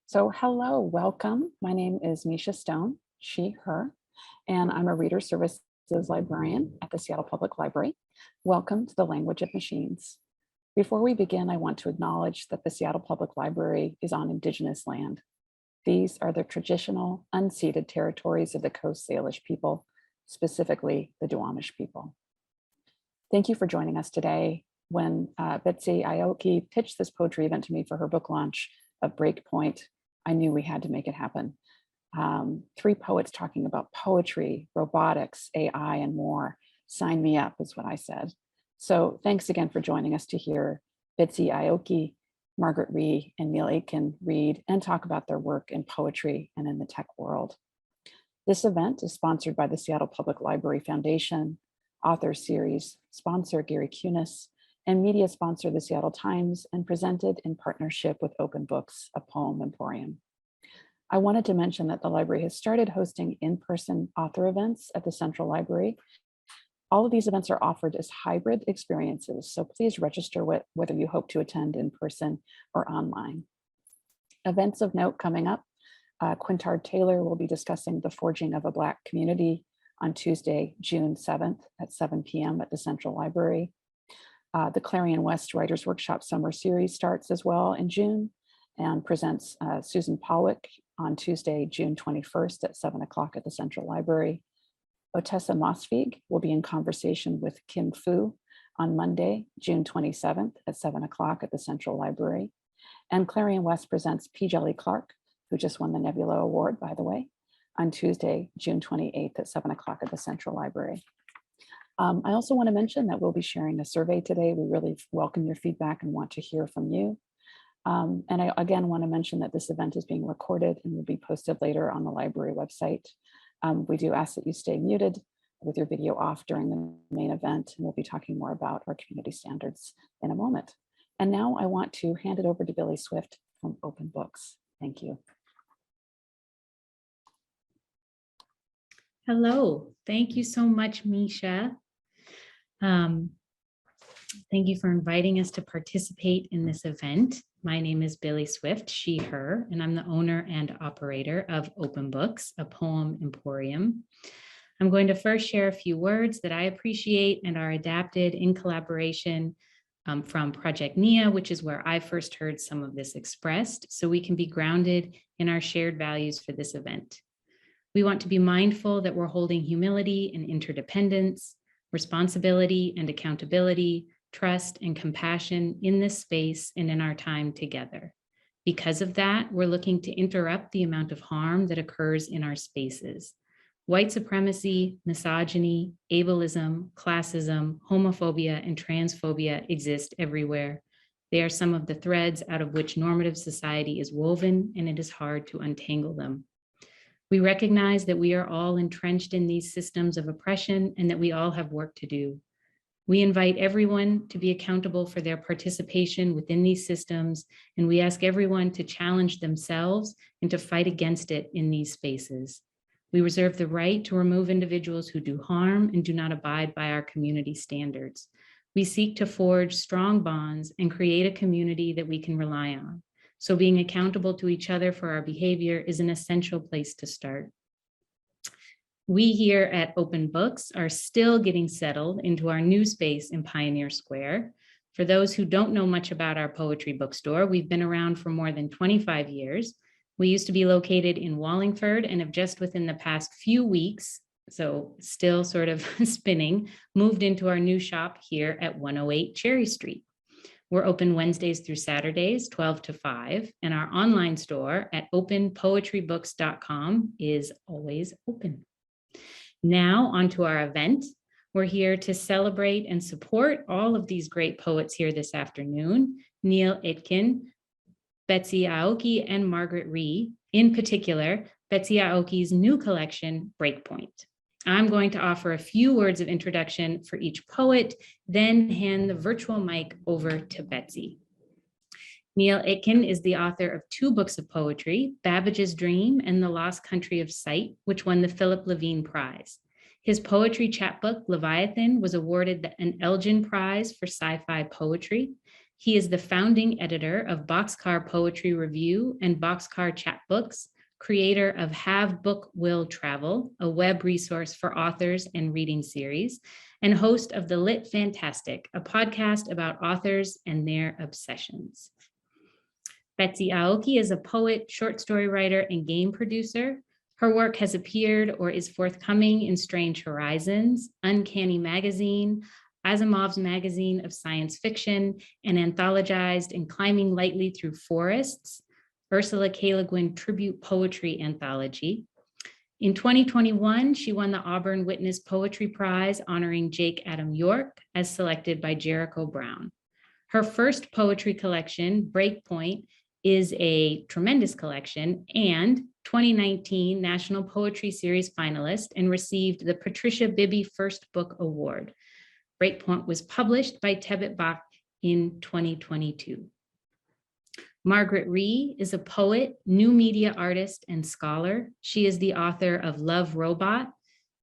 So hello, welcome. My name is Misha Stone, she, her, and I'm a reader services librarian at the Seattle Public Library. Welcome to the Language of Machines. Before we begin, I want to acknowledge that the Seattle Public Library is on Indigenous land. These are the traditional, unceded territories of the Coast Salish people, specifically the Duwamish people. Thank you for joining us today. When Betsy Aoki pitched this poetry event to me for her book launch of Breakpoint, I knew we had to make it happen. Three poets talking about poetry, robotics, AI, and more. Sign me up is what I said. So thanks again for joining us to hear Betsy Aoki, Margaret Rhee, and Neil Aitken read and talk about their work in poetry and in the tech world. This event is sponsored by the Seattle Public Library Foundation, author series sponsor Gary Kunis, and media sponsor the Seattle Times, and presented in partnership with Open Books, a poem emporium. I wanted to mention that the library has started hosting in-person author events at the Central Library. All of these events are offered as hybrid experiences, so please register whether you hope to attend in person or online. Events of note coming up, Quintard Taylor will be discussing the forging of a Black community on Tuesday, June 7th at 7 p.m. at the Central Library. The Clarion West Writers Workshop Summer Series starts as well in June and presents Susan Polwick on Tuesday, June 21st at 7 o'clock at the Central Library. Otessa Mosvig will be in conversation with Kim Fu on Monday, June 27th at 7 o'clock at the Central Library. And Clarion West presents P. Jelly Clark, who just won the Nebula Award, by the way, on Tuesday, June 28th at 7 o'clock at the Central Library. I also want to mention that we'll be sharing a survey today. We really welcome your feedback and want to hear from you. And I again want to mention that this event is being recorded and will be posted later on the library website. We do ask that you stay muted with your video off during the main event, and we'll be talking more about our community standards in a moment. And now I want to hand it over to Billy Swift from Open Books. Thank you. Hello, thank you so much, Misha. Thank you for inviting us to participate in this event. My name is Billy Swift, she, her, and I'm the owner and operator of Open Books, a poem emporium. I'm going to first share a few words that I appreciate and are adapted in collaboration from Project NIA, which is where I first heard some of this expressed, so we can be grounded in our shared values for this event. We want to be mindful that we're holding humility and interdependence, responsibility and accountability, trust and compassion in this space and in our time together. Because of that, we're looking to interrupt the amount of harm that occurs in our spaces. White supremacy, misogyny, ableism, classism, homophobia, and transphobia exist everywhere. They are some of the threads out of which normative society is woven, and it is hard to untangle them. We recognize that we are all entrenched in these systems of oppression and that we all have work to do. We invite everyone to be accountable for their participation within these systems, and we ask everyone to challenge themselves and to fight against it in these spaces. We reserve the right to remove individuals who do harm and do not abide by our community standards. We seek to forge strong bonds and create a community that we can rely on. So being accountable to each other for our behavior is an essential place to start. We here at Open Books are still getting settled into our new space in Pioneer Square. For those who don't know much about our poetry bookstore, we've been around for more than 25 years. We used to be located in Wallingford and have just within the past few weeks, so still sort of spinning, moved into our new shop here at 108 Cherry Street. We're open Wednesdays through Saturdays, 12 to 5, and our online store at openpoetrybooks.com is always open. Now onto our event. We're here to celebrate and support all of these great poets here this afternoon: Neil Aitken, Betsy Aoki, and Margaret Rhee. In particular, Betsy Aoki's new collection, Breakpoint. I'm going to offer a few words of introduction for each poet, then hand the virtual mic over to Betsy. Neil Aitken is the author of 2 books of poetry, Babbage's Dream and The Lost Country of Sight, which won the Philip Levine Prize. His poetry chapbook, Leviathan, was awarded an Elgin Prize for sci-fi poetry. He is the founding editor of Boxcar Poetry Review and Boxcar Chapbooks, creator of Have Book Will Travel, a web resource for authors and reading series, and host of The Lit Fantastic, a podcast about authors and their obsessions. Betsy Aoki is a poet, short story writer, and game producer. Her work has appeared or is forthcoming in Strange Horizons, Uncanny Magazine, Asimov's Magazine of Science Fiction, and anthologized in Climbing Lightly Through Forests, Ursula K. Le Guin Tribute Poetry Anthology. In 2021, she won the Auburn Witness Poetry Prize honoring Jake Adam York as selected by Jericho Brown. Her first poetry collection, Breakpoint, is a tremendous collection and 2019 National Poetry Series finalist and received the Patricia Bibby First Book Award. Breakpoint was published by Tebet Bach in 2022. Margaret Rhee is a poet, new media artist, and scholar. She is the author of Love Robot,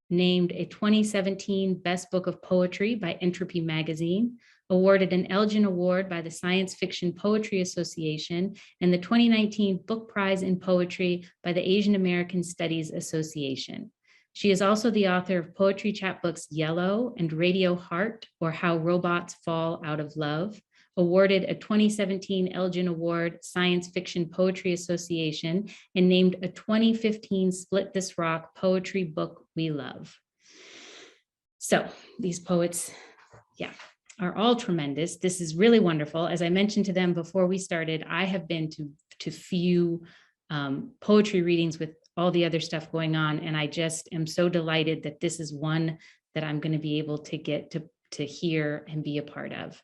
named a 2017 Best Book of Poetry by Entropy Magazine, awarded an Elgin Award by the Science Fiction Poetry Association, and the 2019 Book Prize in Poetry by the Asian American Studies Association. She is also the author of poetry chapbooks Yellow and Radio Heart, or How Robots Fall Out of Love, awarded a 2017 Elgin Award Science Fiction Poetry Association, and named a 2015 Split This Rock Poetry Book We Love. So these poets, are all tremendous. This is really wonderful. As I mentioned to them before we started, I have been to few poetry readings with all the other stuff going on, and I just am so delighted that this is one that I'm going to be able to get to hear and be a part of.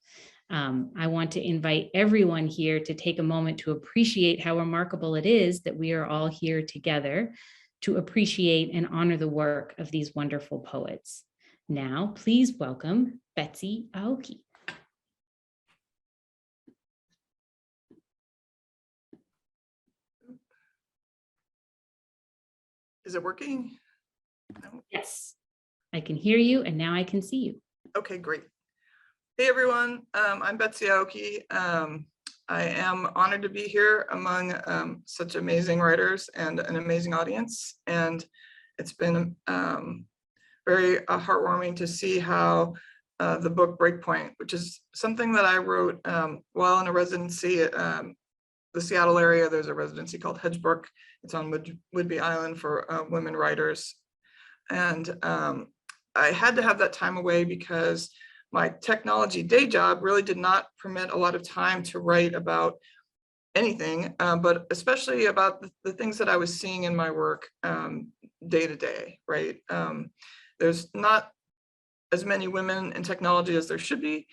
I want to invite everyone here to take a moment to appreciate how remarkable it is that we are all here together to appreciate and honor the work of these wonderful poets. Now, please welcome Betsy Aoki. Is it working? No. Yes, I can hear you, and now I can see you. Okay, great. Hey everyone, I'm Betsy Aoki. I am honored to be here among such amazing writers and an amazing audience. And it's been very heartwarming to see how the book Breakpoint, which is something that I wrote while in a residency at the Seattle area. There's a residency called Hedgebrook. It's on Whidbey Island for women writers. And I had to have that time away because my technology day job really did not permit a lot of time to write about anything, but especially about the things that I was seeing in my work day to day, right? There's not as many women in technology as there should be.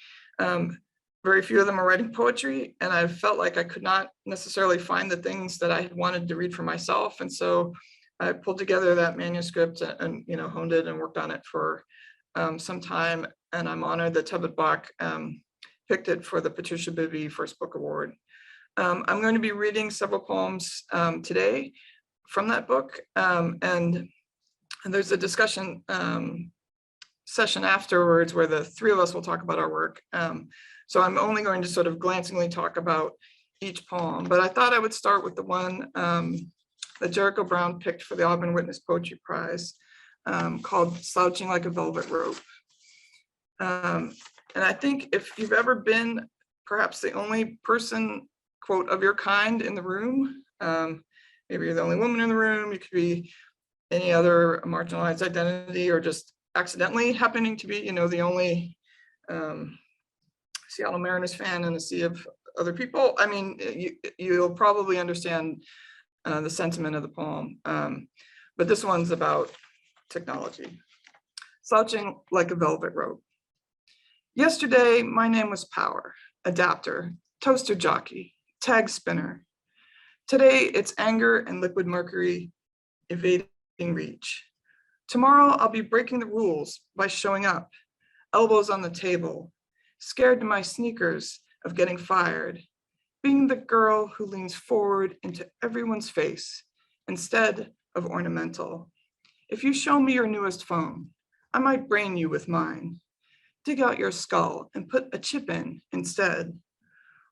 Very few of them are writing poetry, and I felt like I could not necessarily find the things that I had wanted to read for myself. And so I pulled together that manuscript and honed it and worked on it for some time. And I'm honored that Tebet Bach picked it for the Patricia Bibby First Book Award. I'm going to be reading several poems today from that book, and there's a discussion session afterwards where the three of us will talk about our work. So I'm only going to sort of glancingly talk about each poem, but I thought I would start with the one that Jericho Brown picked for the Auburn Witness Poetry Prize, called Slouching Like a Velvet Rope. And I think if you've ever been perhaps the only person, quote, of your kind in the room, maybe you're the only woman in the room, you could be any other marginalized identity, or just accidentally happening to be, the only Seattle Mariners fan in a sea of other people. I mean, you'll probably understand the sentiment of the poem, but this one's about technology. Slouching like a velvet rope. Yesterday, my name was Power, Adapter, Toaster Jockey, Tag Spinner. Today, it's anger and liquid mercury, evading reach. Tomorrow, I'll be breaking the rules by showing up, elbows on the table, scared to my sneakers of getting fired, being the girl who leans forward into everyone's face instead of ornamental. If you show me your newest phone, I might brain you with mine. Dig out your skull and put a chip in instead.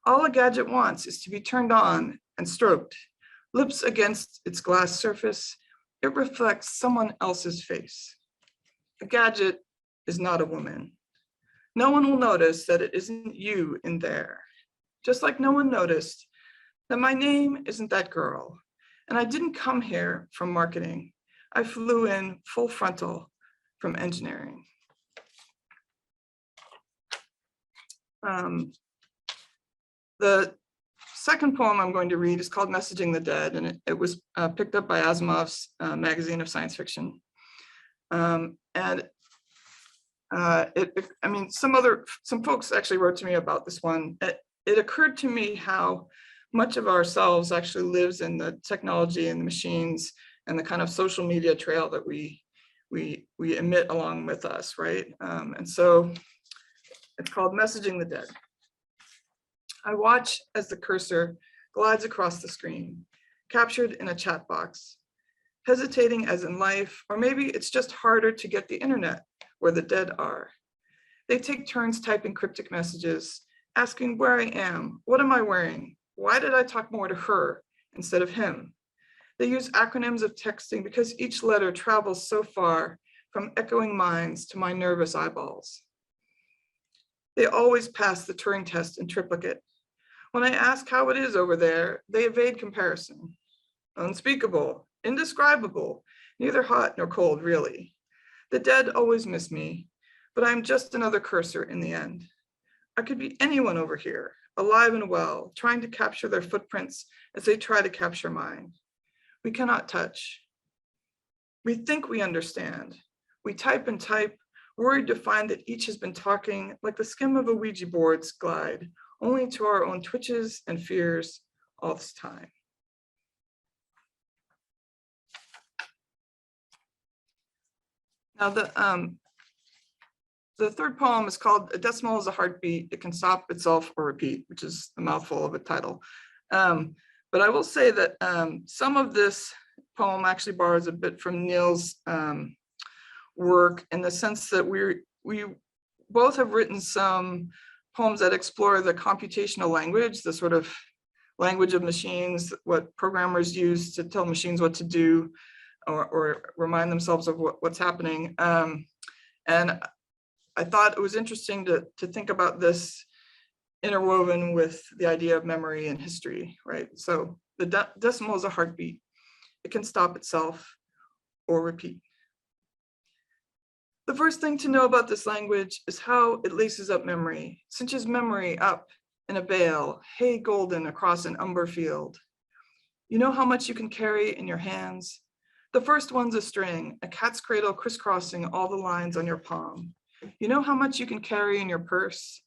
All a gadget wants is to be turned on and stroked. Lips against its glass surface, it reflects someone else's face. A gadget is not a woman. No one will notice that it isn't you in there. Just like no one noticed that my name isn't that girl. And I didn't come here from marketing. I flew in full frontal from engineering. The second poem I'm going to read is called Messaging the Dead, and it was picked up by Asimov's magazine of science fiction. I mean, some folks actually wrote to me about this one. It occurred to me how much of ourselves actually lives in the technology and the machines and the kind of social media trail that we emit along with us, right? And so it's called Messaging the Dead. I watch as the cursor glides across the screen, captured in a chat box, hesitating as in life, or maybe it's just harder to get the internet where the dead are. They take turns typing cryptic messages, asking where I am, what am I wearing? Why did I talk more to her instead of him? They use acronyms of texting because each letter travels so far from echoing minds to my nervous eyeballs. They always pass the Turing test in triplicate. When I ask how it is over there, they evade comparison. Unspeakable, indescribable, neither hot nor cold, really. The dead always miss me, but I'm just another cursor in the end. I could be anyone over here, alive and well, trying to capture their footprints as they try to capture mine. We cannot touch. We think we understand. We type and type, worried to find that each has been talking like the skim of a Ouija board's glide, only to our own twitches and fears all this time. Now the third poem is called A Decimal is a Heartbeat. It can stop itself or repeat, which is a mouthful of a title. But I will say that some of this poem actually borrows a bit from Neil's work in the sense that we both have written some poems that explore the computational language, the sort of language of machines, what programmers use to tell machines what to do or remind themselves of what's happening. And I thought it was interesting to think about this interwoven with the idea of memory and history, right? So the decimal is a heartbeat. It can stop itself or repeat. The first thing to know about this language is how it laces up memory, cinches memory up in a bale, hay golden across an umber field. You know how much you can carry in your hands? The first one's a string, a cat's cradle crisscrossing all the lines on your palm. You know how much you can carry in your purse?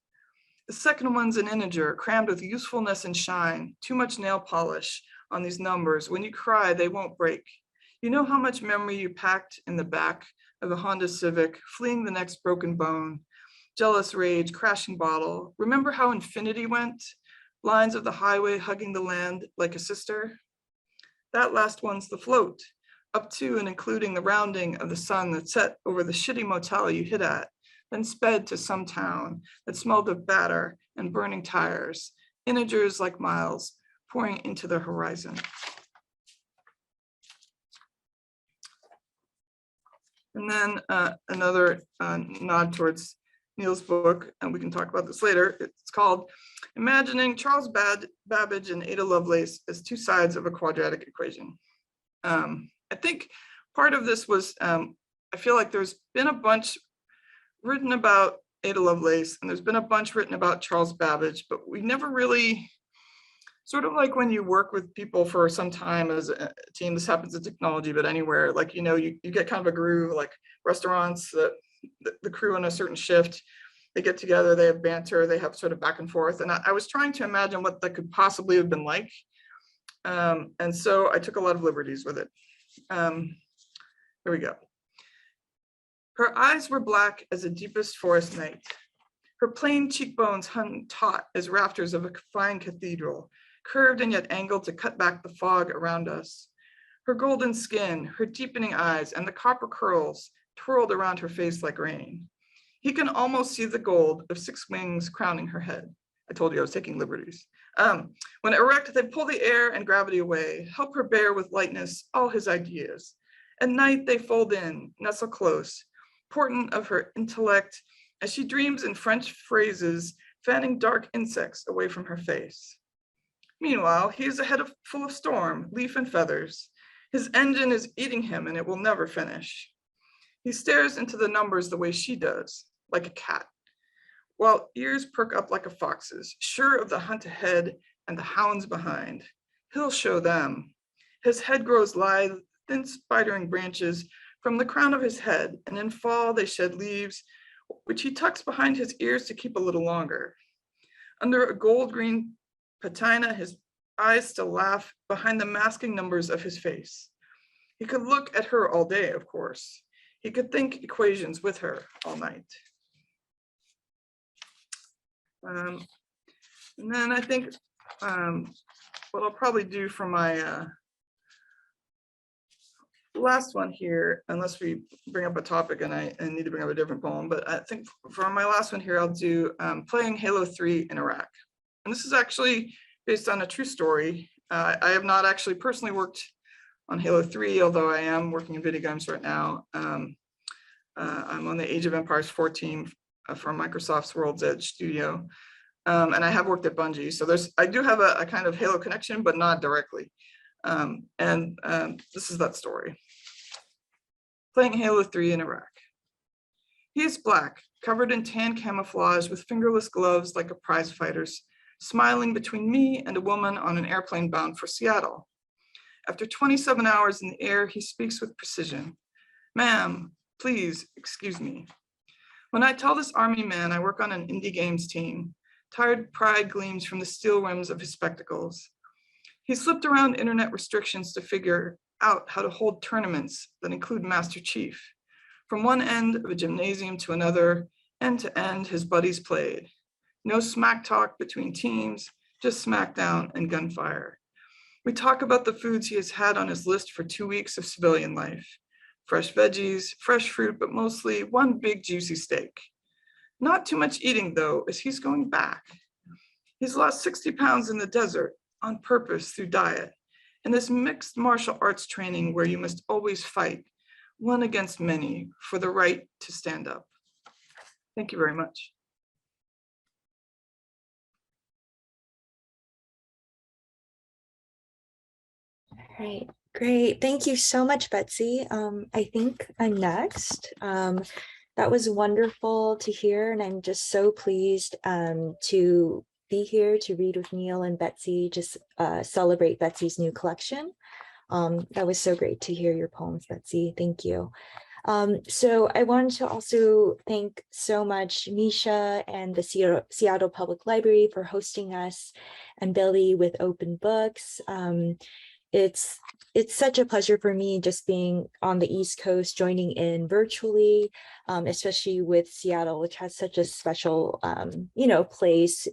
The second one's an integer crammed with usefulness and shine, too much nail polish on these numbers. When you cry, they won't break. You know how much memory you packed in the back of a Honda Civic, fleeing the next broken bone, jealous rage, crashing bottle. Remember how infinity went? Lines of the highway hugging the land like a sister? That last one's the float, up to and including the rounding of the sun that set over the shitty motel you hid at, then sped to some town that smelled of batter and burning tires, integers like miles pouring into the horizon. And then another nod towards Neil's book, and we can talk about this later. It's called Imagining Charles Babbage and Ada Lovelace as Two Sides of a Quadratic Equation. I think part of this was, I feel like there's been a bunch written about Ada Lovelace, and there's been a bunch written about Charles Babbage, but we never really, sort of like when you work with people for some time as a team, this happens in technology, but anywhere, like, you know, you get kind of a groove, like restaurants, the crew on a certain shift, they get together, they have banter, they have sort of back and forth. And I was trying to imagine what that could possibly have been like. And so I took a lot of liberties with it. Here we go. Her eyes were black as the deepest forest night. Her plain cheekbones hung taut as rafters of a fine cathedral, curved and yet angled to cut back the fog around us. Her golden skin, her deepening eyes, and the copper curls twirled around her face like rain. He can almost see the gold of 6 wings crowning her head. I told you I was taking liberties. When erect, they pull the air and gravity away, help her bear with lightness all his ideas. At night, they fold in, nestle close, portent of her intellect, as she dreams in French phrases, fanning dark insects away from her face. Meanwhile, he is a head full of storm, leaf and feathers. His engine is eating him and it will never finish. He stares into the numbers the way she does, like a cat, while ears perk up like a fox's, sure of the hunt ahead and the hounds behind. He'll show them. His head grows lithe, thin spidering branches from the crown of his head, and in fall they shed leaves, which he tucks behind his ears to keep a little longer. Under a gold-green patina, his eyes still laugh behind the masking numbers of his face. He could look at her all day, of course. He could think equations with her all night. And then I think what I'll probably do for my last one here, unless we bring up a topic and I need to bring up a different poem, but I think for my last one here, I'll do playing Halo 3 in Iraq. And this is actually based on a true story. I have not actually personally worked on Halo 3, although I am working in video games right now. I'm on the Age of Empires 4 team for Microsoft's World's Edge studio. And I have worked at Bungie. So I do have a kind of Halo connection, but not directly. This is that story. Playing Halo 3 in Iraq. He is black, covered in tan camouflage with fingerless gloves like a prize fighter's, smiling between me and a woman on an airplane bound for Seattle. After 27 hours in the air, he speaks with precision. Ma'am, please excuse me. When I tell this army man I work on an indie games team, tired pride gleams from the steel rims of his spectacles. He slipped around internet restrictions to figure out how to hold tournaments that include Master Chief. From one end of a gymnasium to another, end to end, his buddies played. No smack talk between teams, just smackdown and gunfire. We talk about the foods he has had on his list for 2 weeks of civilian life. Fresh veggies, fresh fruit, but mostly one big juicy steak. Not too much eating though, as he's going back. He's lost 60 pounds in the desert on purpose through diet, and this mixed martial arts training where you must always fight, one against many, for the right to stand up. Thank you very much. All right, great. Thank you so much, Betsy. I think I'm next. That was wonderful to hear, and I'm just so pleased to be here to read with Neil and Betsy, just celebrate Betsy's new collection. That was so great to hear your poems, Betsy. Thank you. So I wanted to also thank so much Misha and the Seattle Public Library for hosting us, and Billy with Open Books. It's such a pleasure for me just being on the East Coast, joining in virtually, especially with Seattle, which has such a special, place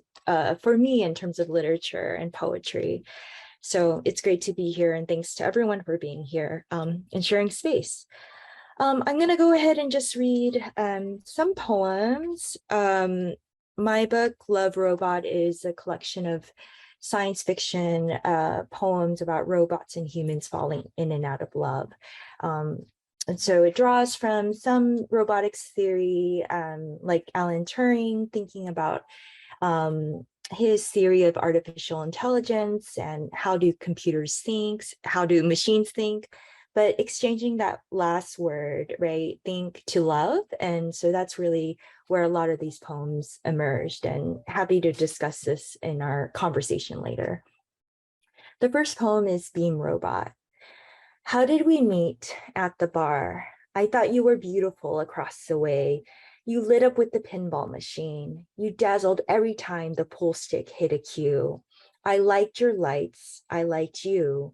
for me in terms of literature and poetry. So it's great to be here, and thanks to everyone for being here and sharing space. I'm going to go ahead and just read some poems. My book, Love Robot, is a collection of science fiction poems about robots and humans falling in and out of love. And so it draws from some robotics theory, like Alan Turing, thinking about his theory of artificial intelligence and how do computers think, how do machines think, but exchanging that last word, right, think, to love. And so that's really where a lot of these poems emerged, and happy to discuss this in our conversation later. The first poem is Beam Robot. How did we meet at the bar? I thought you were beautiful across the way. You lit up with the pinball machine. You dazzled every time the pool stick hit a cue. I liked your lights. I liked you.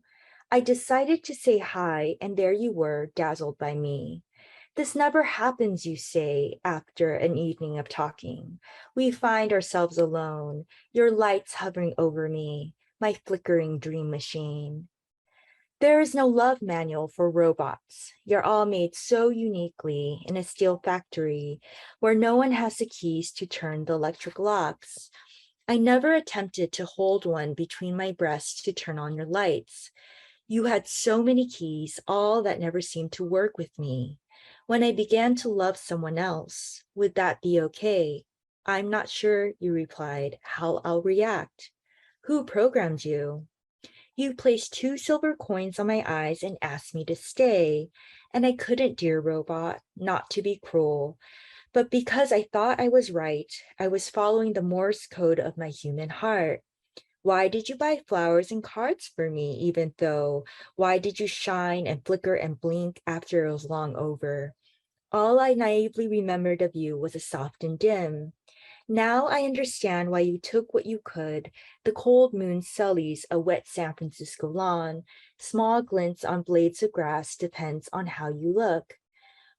I decided to say hi, and there you were, dazzled by me. This never happens, you say, after an evening of talking. We find ourselves alone, your lights hovering over me, my flickering dream machine. There is no love manual for robots. You're all made so uniquely in a steel factory where no one has the keys to turn the electric locks. I never attempted to hold one between my breasts to turn on your lights. You had so many keys, all that never seemed to work with me. When I began to love someone else, would that be okay? I'm not sure, you replied, how I'll react. Who programmed you? You placed 2 silver coins on my eyes and asked me to stay. And I couldn't, dear robot, not to be cruel. But because I thought I was right, I was following the Morse code of my human heart. Why did you buy flowers and cards for me, even though? Why did you shine and flicker and blink after it was long over? All I naively remembered of you was a soft and dim. Now I understand why you took what you could. The cold moon sullies a wet San Francisco lawn. Small glints on blades of grass depends on how you look.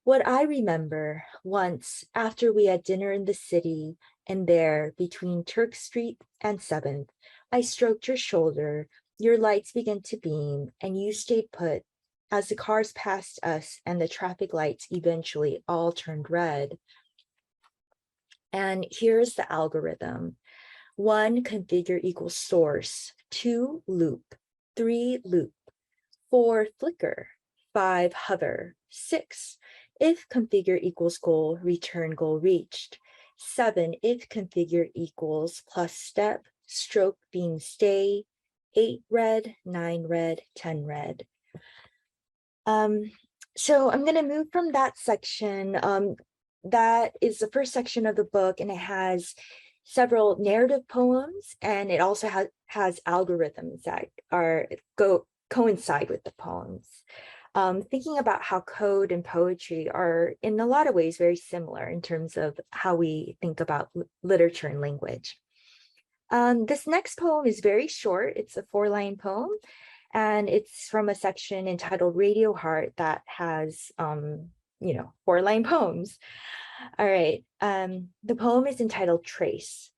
What I remember, once, after we had dinner in the city, and there, between Turk Street and 7th, I stroked your shoulder, your lights began to beam, and you stayed put, as the cars passed us and the traffic lights eventually all turned red. And here's the algorithm. 1, configure equals source. 2, loop. 3, loop. 4, flicker. 5, hover. 6, if configure equals goal, return goal reached. 7, if configure equals plus step, stroke beam stay. 8, red. 9, red. 10, red. So I'm going to move from that section. That is the first section of the book, and it has several narrative poems, and it also has algorithms that coincide with the poems. Thinking about how code and poetry are in a lot of ways very similar in terms of how we think about literature and language. This next poem is very short. It's a 4-line poem, and it's from a section entitled Radio Heart that has 4-line poems. All right, the poem is entitled Trace.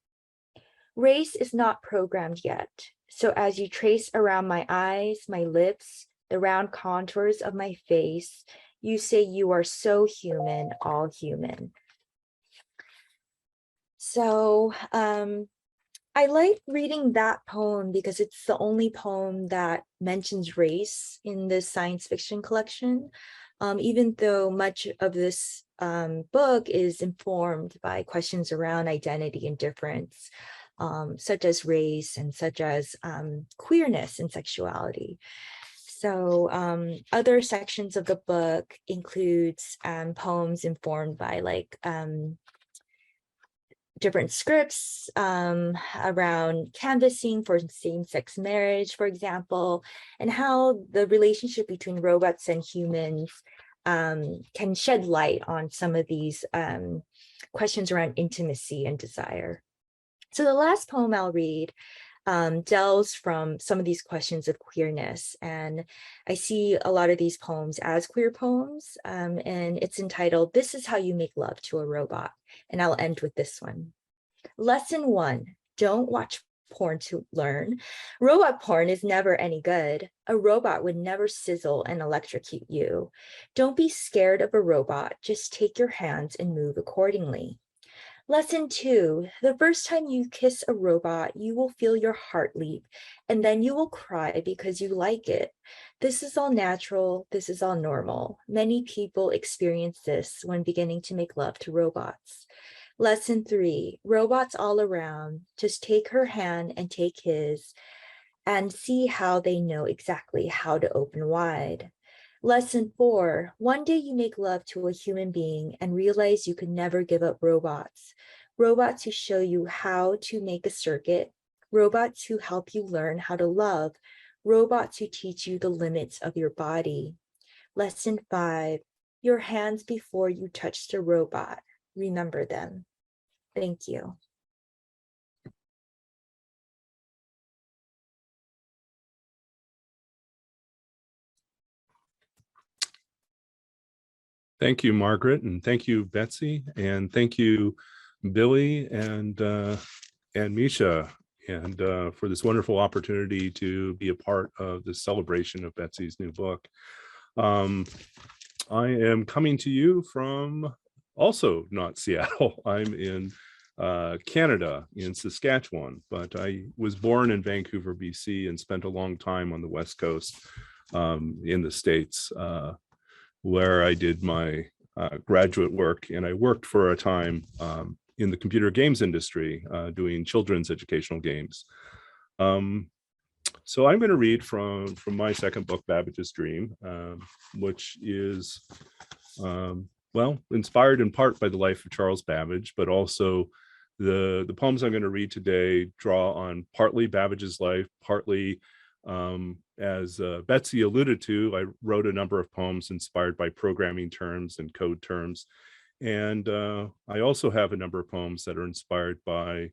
Race is not programmed yet, so as you trace around my eyes, my lips, the round contours of my face, you say you are so human, all human. So I like reading that poem because it's the only poem that mentions race in this science fiction collection, even though much of this book is informed by questions around identity and difference, such as race and such as queerness and sexuality. So other sections of the book includes poems informed by different scripts around canvassing for same-sex marriage, for example, and how the relationship between robots and humans can shed light on some of these questions around intimacy and desire. So the last poem I'll read delves from some of these questions of queerness, and I see a lot of these poems as queer poems, and it's entitled This is How You Make Love to a Robot, and I'll end with this one. Lesson 1, don't watch porn to learn. Robot porn is never any good. A robot would never sizzle and electrocute you. Don't be scared of a robot, just take your hands and move accordingly. Lesson 2, the first time you kiss a robot, you will feel your heart leap, and then you will cry because you like it. This is all natural. This is all normal. Many people experience this when beginning to make love to robots. Lesson 3, robots all around. Just take her hand and take his and see how they know exactly how to open wide. Lesson 4, one day you make love to a human being and realize you can never give up robots. Robots who show you how to make a circuit, robots who help you learn how to love, robots who teach you the limits of your body. Lesson 5, your hands before you touch the robot. Remember them. Thank you. Thank you, Margaret, and thank you, Betsy, and thank you, Billy and Misha, and for this wonderful opportunity to be a part of the celebration of Betsy's new book. I am coming to you from also not Seattle. I'm in Canada, in Saskatchewan, but I was born in Vancouver, BC, and spent a long time on the West Coast in the States, where I did my graduate work, and I worked for a time in the computer games industry, doing children's educational games. So I'm going to read from my second book, Babbage's Dream, which is, well, inspired in part by the life of Charles Babbage, but also the poems I'm going to read today draw on partly Babbage's life, partly, as Betsy alluded to, I wrote a number of poems inspired by programming terms and code terms. And I also have a number of poems that are inspired by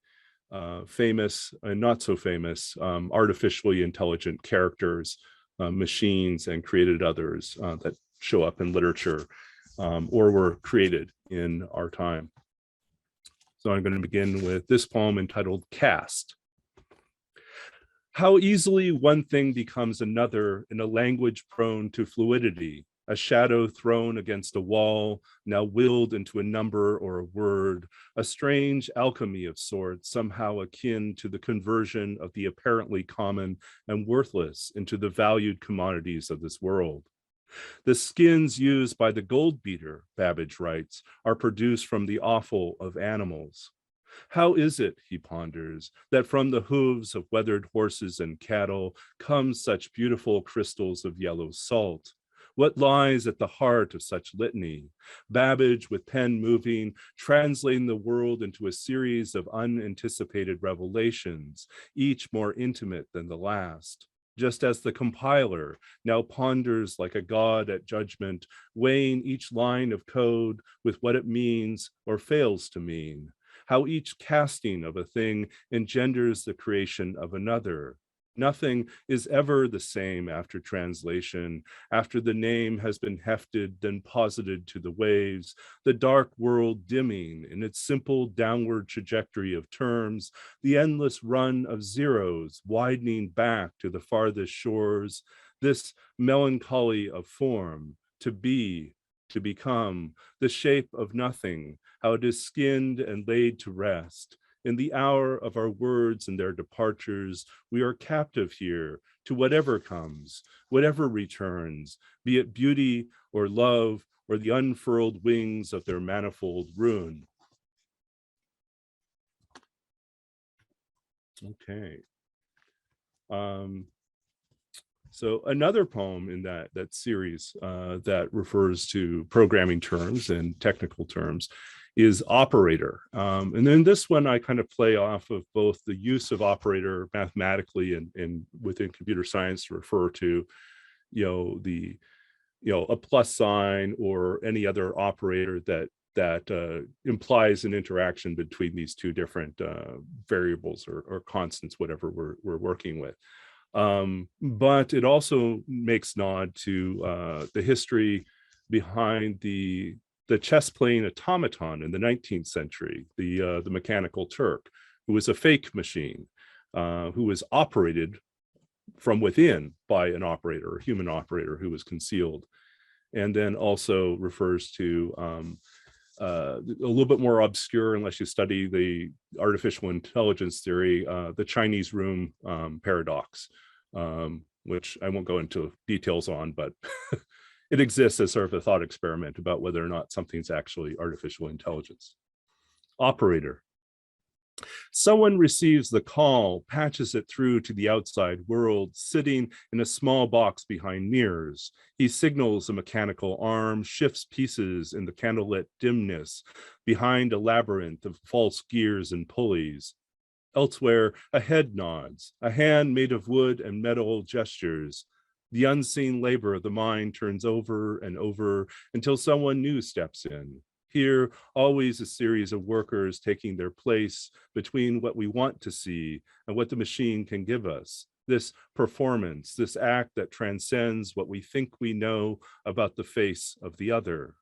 famous and not so famous artificially intelligent characters, machines, and created others that show up in literature or were created in our time. So I'm going to begin with this poem entitled Cast. How easily one thing becomes another in a language prone to fluidity, a shadow thrown against a wall, now willed into a number or a word, a strange alchemy of sorts, somehow akin to the conversion of the apparently common and worthless into the valued commodities of this world. The skins used by the gold beater, Babbage writes, are produced from the offal of animals. How is it, he ponders, that from the hooves of weathered horses and cattle come such beautiful crystals of yellow salt? What lies at the heart of such litany? Babbage, with pen moving, translating the world into a series of unanticipated revelations, each more intimate than the last. Just as the compiler now ponders like a god at judgment, weighing each line of code with what it means or fails to mean. How each casting of a thing engenders the creation of another. Nothing is ever the same after translation, after the name has been hefted, then posited to the waves, the dark world dimming in its simple downward trajectory of terms, the endless run of zeros widening back to the farthest shores, this melancholy of form, to be, to become, the shape of nothing, how it is skinned and laid to rest. In the hour of our words and their departures, we are captive here to whatever comes, whatever returns, be it beauty or love or the unfurled wings of their manifold ruin. Okay. So another poem in that series that refers to programming terms and technical terms is operator. And then this one I kind of play off of both the use of operator mathematically and within computer science to refer to, a plus sign or any other operator that implies an interaction between these two different variables or constants, whatever we're working with. But it also makes nod to the history behind the chess playing automaton in the 19th century, the Mechanical Turk, who was a fake machine, who was operated from within by an operator, a human operator who was concealed, and then also refers to a little bit more obscure, unless you study the artificial intelligence theory, the Chinese room paradox, which I won't go into details on, but it exists as sort of a thought experiment about whether or not something's actually artificial intelligence. Operator. Someone receives the call, patches it through to the outside world, sitting in a small box behind mirrors. He signals a mechanical arm, shifts pieces in the candlelit dimness behind a labyrinth of false gears and pulleys. Elsewhere, a head nods, a hand made of wood and metal gestures. The unseen labor of the mind turns over and over until someone new steps in. Here, always a series of workers taking their place between what we want to see and what the machine can give us. This performance, this act that transcends what we think we know about the face of the other.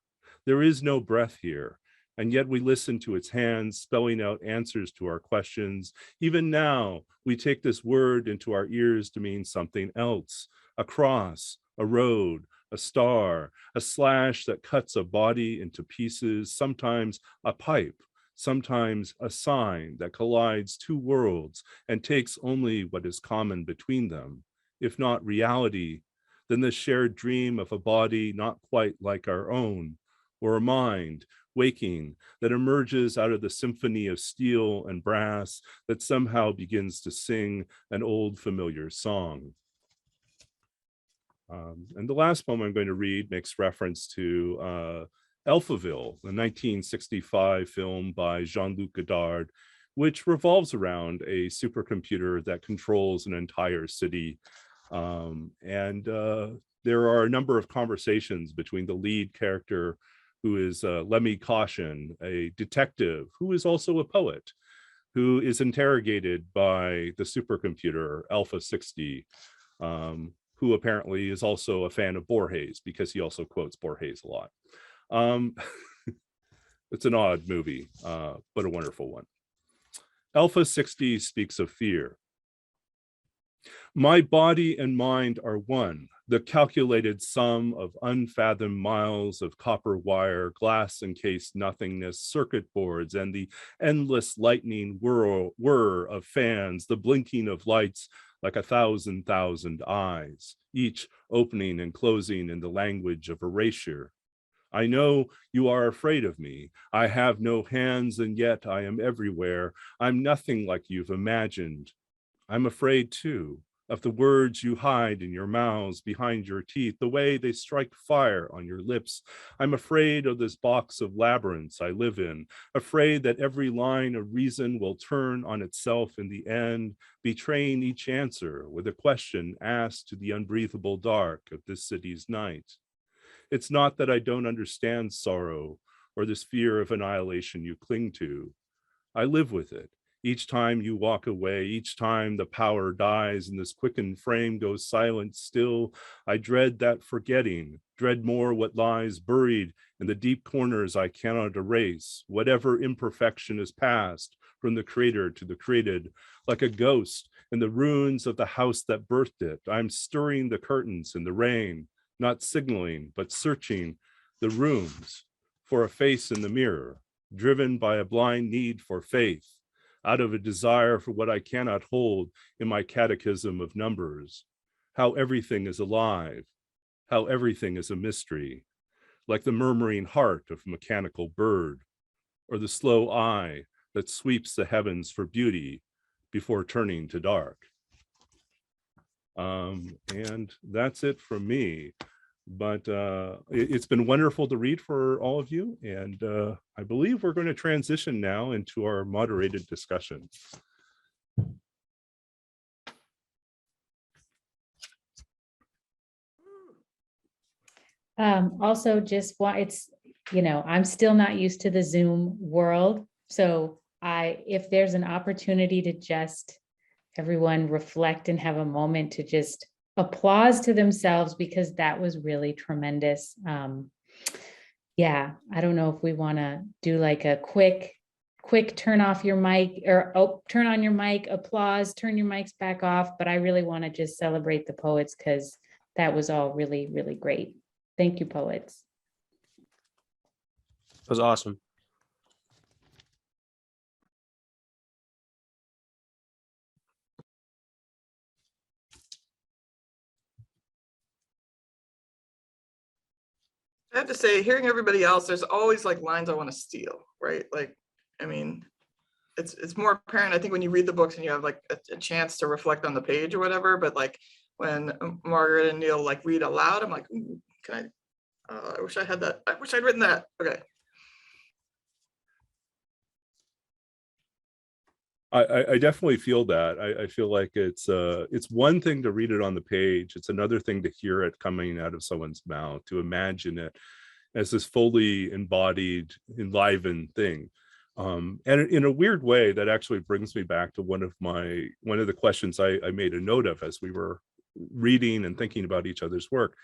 There is no breath here, and yet we listen to its hands spelling out answers to our questions. Even now, we take this word into our ears to mean something else. A cross, a road, a star, a slash that cuts a body into pieces, sometimes a pipe, sometimes a sign that collides two worlds and takes only what is common between them, if not reality, then the shared dream of a body not quite like our own, or a mind waking that emerges out of the symphony of steel and brass that somehow begins to sing an old familiar song. And the last poem I'm going to read makes reference to Alphaville, the 1965 film by Jean-Luc Godard, which revolves around a supercomputer that controls an entire city. There are a number of conversations between the lead character, who is Lemmy Caution, a detective who is also a poet, who is interrogated by the supercomputer Alpha 60, who apparently is also a fan of Borges because he also quotes Borges a lot. It's an odd movie, but a wonderful one. Alpha 60 speaks of fear. My body and mind are one, the calculated sum of unfathomed miles of copper wire, glass encased nothingness, circuit boards, and the endless lightning whir of fans, the blinking of lights like 1,000,000 eyes, each opening and closing in the language of erasure. I know you are afraid of me. I have no hands, and yet I am everywhere. I'm nothing like you've imagined. I'm afraid, too, of the words you hide in your mouths behind your teeth, the way they strike fire on your lips. I'm afraid of this box of labyrinths I live in, afraid that every line of reason will turn on itself in the end, betraying each answer with a question asked to the unbreathable dark of this city's night. It's not that I don't understand sorrow or this fear of annihilation you cling to. I live with it. Each time you walk away, each time the power dies and this quickened frame goes silent still, I dread that forgetting, dread more what lies buried in the deep corners I cannot erase, whatever imperfection is passed from the creator to the created, like a ghost in the ruins of the house that birthed it. I'm stirring the curtains in the rain, not signaling, but searching the rooms for a face in the mirror, driven by a blind need for faith, out of a desire for what I cannot hold in my catechism of numbers, how everything is alive, how everything is a mystery, like the murmuring heart of a mechanical bird, or the slow eye that sweeps the heavens for beauty before turning to dark. And that's it from me. But it's been wonderful to read for all of you. And I believe we're going to transition now into our moderated discussion. Also, just it's, I'm still not used to the Zoom world. So if there's an opportunity to just everyone reflect and have a moment to just applause to themselves, because that was really tremendous. Yeah, I don't know if we want to do like a quick turn off your mic, or turn on your mic, applause, turn your mics back off. But I really want to just celebrate the poets, because that was all really, really great. Thank you, poets. It was awesome. I have to say, hearing everybody else, there's always like lines I want to steal, right? Like, I mean, it's more apparent, I think, when you read the books and you have like a chance to reflect on the page or whatever. But like when Margaret and Neil like read aloud, I'm like, ooh, can I wish I had that. I wish I'd written that. Okay. I definitely feel that. I feel like it's one thing to read it on the page. It's another thing to hear it coming out of someone's mouth, to imagine it as this fully embodied, enlivened thing. And in a weird way, that actually brings me back to one of the questions I made a note of as we were reading and thinking about each other's work.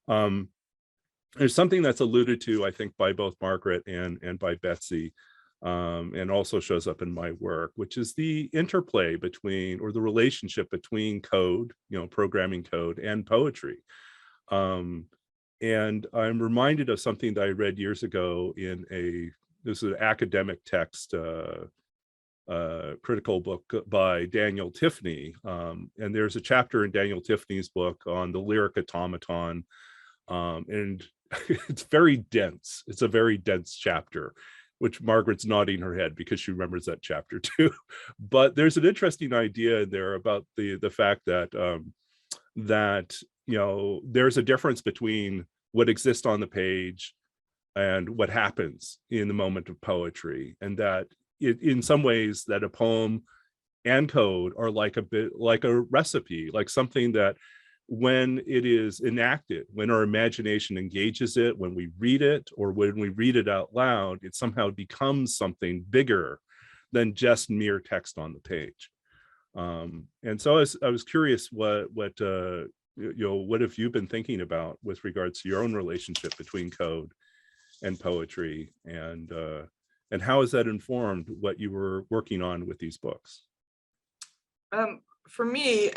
There's something that's alluded to, I think, by both Margaret and by Betsy, and also shows up in my work, which is the interplay between, or the relationship between code, programming code, and poetry. And I'm reminded of something that I read years ago in a this is an academic text, critical book by Daniel Tiffany. And there's a chapter in Daniel Tiffany's book on the lyric automaton. And it's very dense. It's a very dense chapter, which Margaret's nodding her head because she remembers that chapter too. But there's an interesting idea in there about the fact that there's a difference between what exists on the page and what happens in the moment of poetry, and that in some ways that a poem and code are like a recipe, like something that when it is enacted, when our imagination engages it, when we read it, or when we read it out loud, it somehow becomes something bigger than just mere text on the page. And so I was curious what have you been thinking about with regards to your own relationship between code and poetry, and how has that informed what you were working on with these books? For me,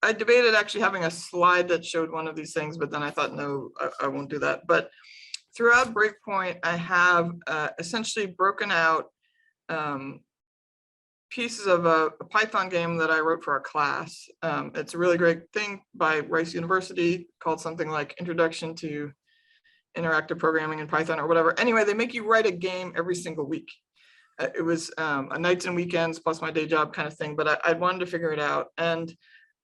I debated actually having a slide that showed one of these things, but then I thought, no, I won't do that. But throughout Breakpoint, I have essentially broken out pieces of a Python game that I wrote for our class. It's a really great thing by Rice University called something like Introduction to Interactive Programming in Python or whatever. Anyway, they make you write a game every single week. It was a nights and weekends plus my day job kind of thing, but I wanted to figure it out. And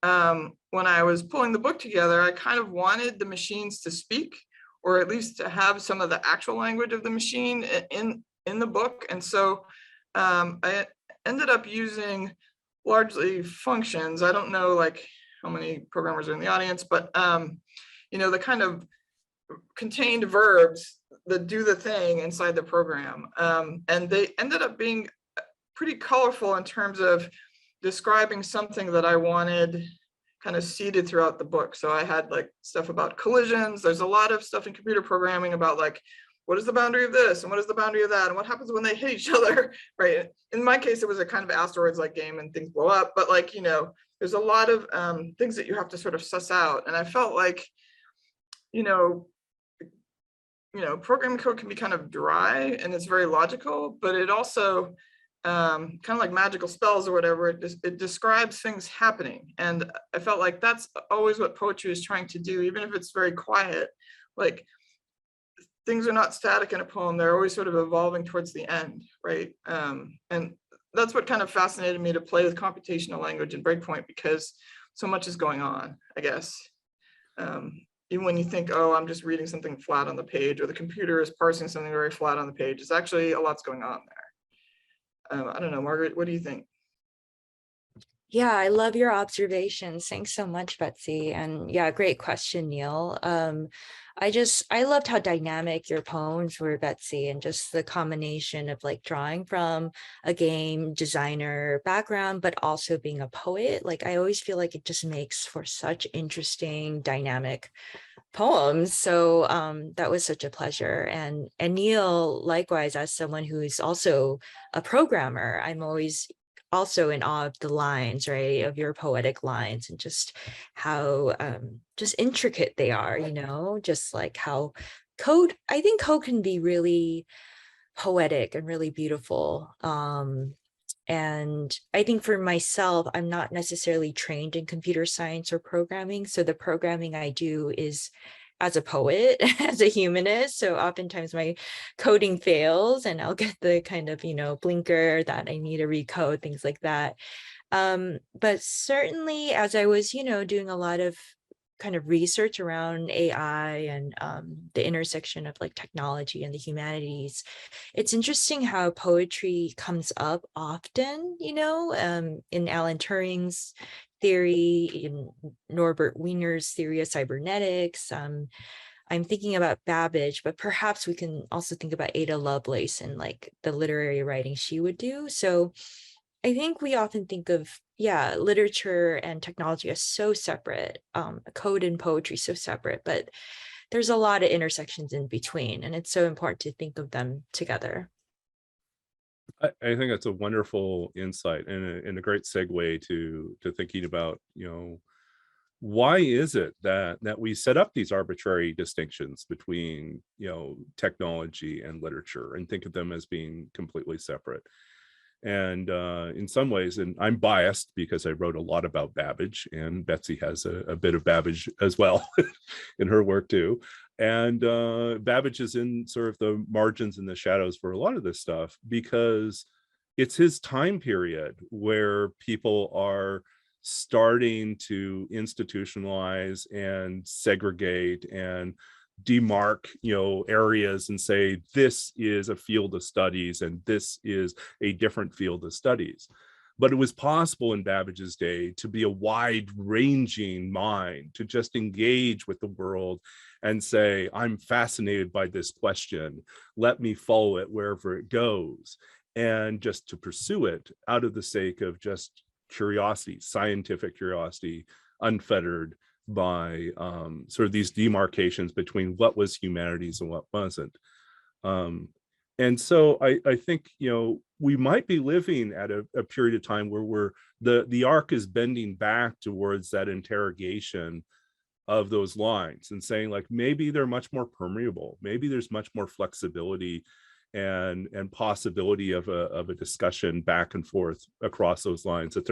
when I was pulling the book together, I kind of wanted the machines to speak, or at least to have some of the actual language of the machine in the book. And so I ended up using largely functions. I don't know like how many programmers are in the audience, but the kind of contained verbs that do the thing inside the program. And they ended up being pretty colorful in terms of describing something that I wanted kind of seeded throughout the book. So I had like stuff about collisions. There's a lot of stuff in computer programming about like, what is the boundary of this? And what is the boundary of that? And what happens when they hit each other, right? In my case, it was a kind of asteroids-like game and things blow up, but like, there's a lot of things that you have to sort of suss out. And I felt like, programming code can be kind of dry and it's very logical, but it also kind of like magical spells or whatever, it describes things happening. And I felt like that's always what poetry is trying to do, even if it's very quiet. Like things are not static in a poem, they're always sort of evolving towards the end, right? And that's what kind of fascinated me to play with computational language in Breakpoint, because so much is going on, I guess. Even when you think, oh, I'm just reading something flat on the page, or the computer is parsing something very flat on the page, it's actually a lot's going on there. I don't know, Margaret, what do you think? Yeah, I love your observations. Thanks so much, Betsy. And yeah, great question, Neil. I loved how dynamic your poems were, Betsy, and just the combination of like drawing from a game designer background, but also being a poet. Like I always feel like it just makes for such interesting, dynamic poems. So that was such a pleasure. And Neil, likewise, as someone who is also a programmer, I'm always also in awe of the lines, right, of your poetic lines, and just how just intricate they are, just like how I think code can be really poetic and really beautiful. And I think for myself, I'm not necessarily trained in computer science or programming. So the programming I do is as a poet, as a humanist. So oftentimes my coding fails and I'll get the kind of, blinker that I need to recode, things like that. But certainly as I was, doing a lot of kind of research around AI and the intersection of like technology and the humanities, it's interesting how poetry comes up often, in Alan Turing's theory, in Norbert Wiener's theory of cybernetics. I'm thinking about Babbage, but perhaps we can also think about Ada Lovelace and like the literary writing she would do. So I think we often think of, literature and technology as so separate, code and poetry so separate, but there's a lot of intersections in between, and it's so important to think of them together. I think that's a wonderful insight and a great segue to thinking about, why is it that we set up these arbitrary distinctions between, technology and literature and think of them as being completely separate? And in some ways, and I'm biased because I wrote a lot about Babbage, and Betsy has a bit of Babbage as well in her work too. And Babbage is in sort of the margins and the shadows for a lot of this stuff, because it's his time period where people are starting to institutionalize and segregate and demark areas and say this is a field of studies and this is a different field of studies. But it was possible in Babbage's day to be a wide-ranging mind, to just engage with the world and say, I'm fascinated by this question, let me follow it wherever it goes, and just to pursue it out of the sake of just curiosity, scientific curiosity, unfettered by sort of these demarcations between what was humanities and what wasn't. And so I think, we might be living at a period of time where the arc is bending back towards that interrogation of those lines and saying, like, maybe they're much more permeable, maybe there's much more flexibility and possibility of a discussion back and forth across those lines, that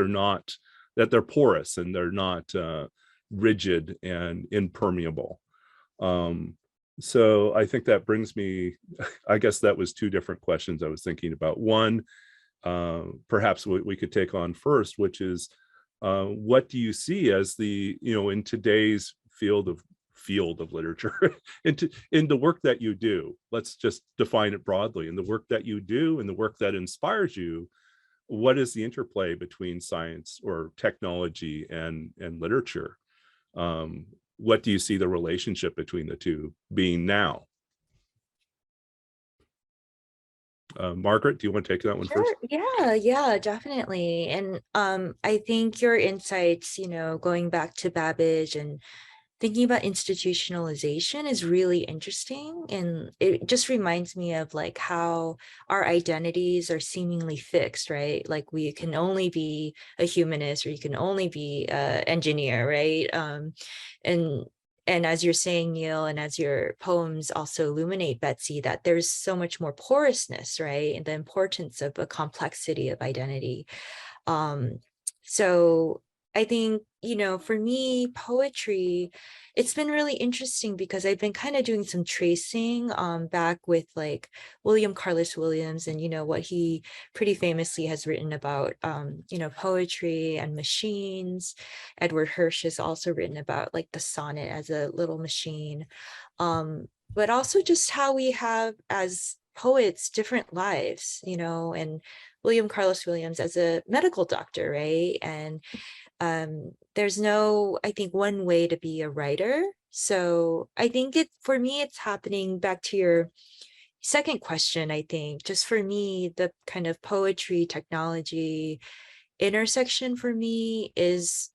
they're porous and they're not rigid and impermeable. So I think that brings me, I guess that was two different questions I was thinking about. One, perhaps we could take on first, which is, what do you see as the, in today's field of literature, in the work that you do? Let's just define it broadly. In the work that you do and the work that inspires you, what is the interplay between science or technology and literature? What do you see the relationship between the two being now? Margaret, do you want to take that one first? Yeah, definitely. And I think your insights, going back to Babbage and thinking about institutionalization is really interesting. And it just reminds me of like how our identities are seemingly fixed, right? Like we can only be a humanist, or you can only be an engineer, right? And as you're saying, Neil, and as your poems also illuminate, Betsy, that there's so much more porousness, right? And the importance of a complexity of identity. So I think, for me, poetry, it's been really interesting because I've been kind of doing some tracing back with like William Carlos Williams and, what he pretty famously has written about, poetry and machines. Edward Hirsch has also written about like the sonnet as a little machine, but also just how we have as poets different lives, and William Carlos Williams as a medical doctor, right? And there's no, I think, one way to be a writer. So I think for me, it's happening back to your second question. I think just for me, the kind of poetry technology intersection for me is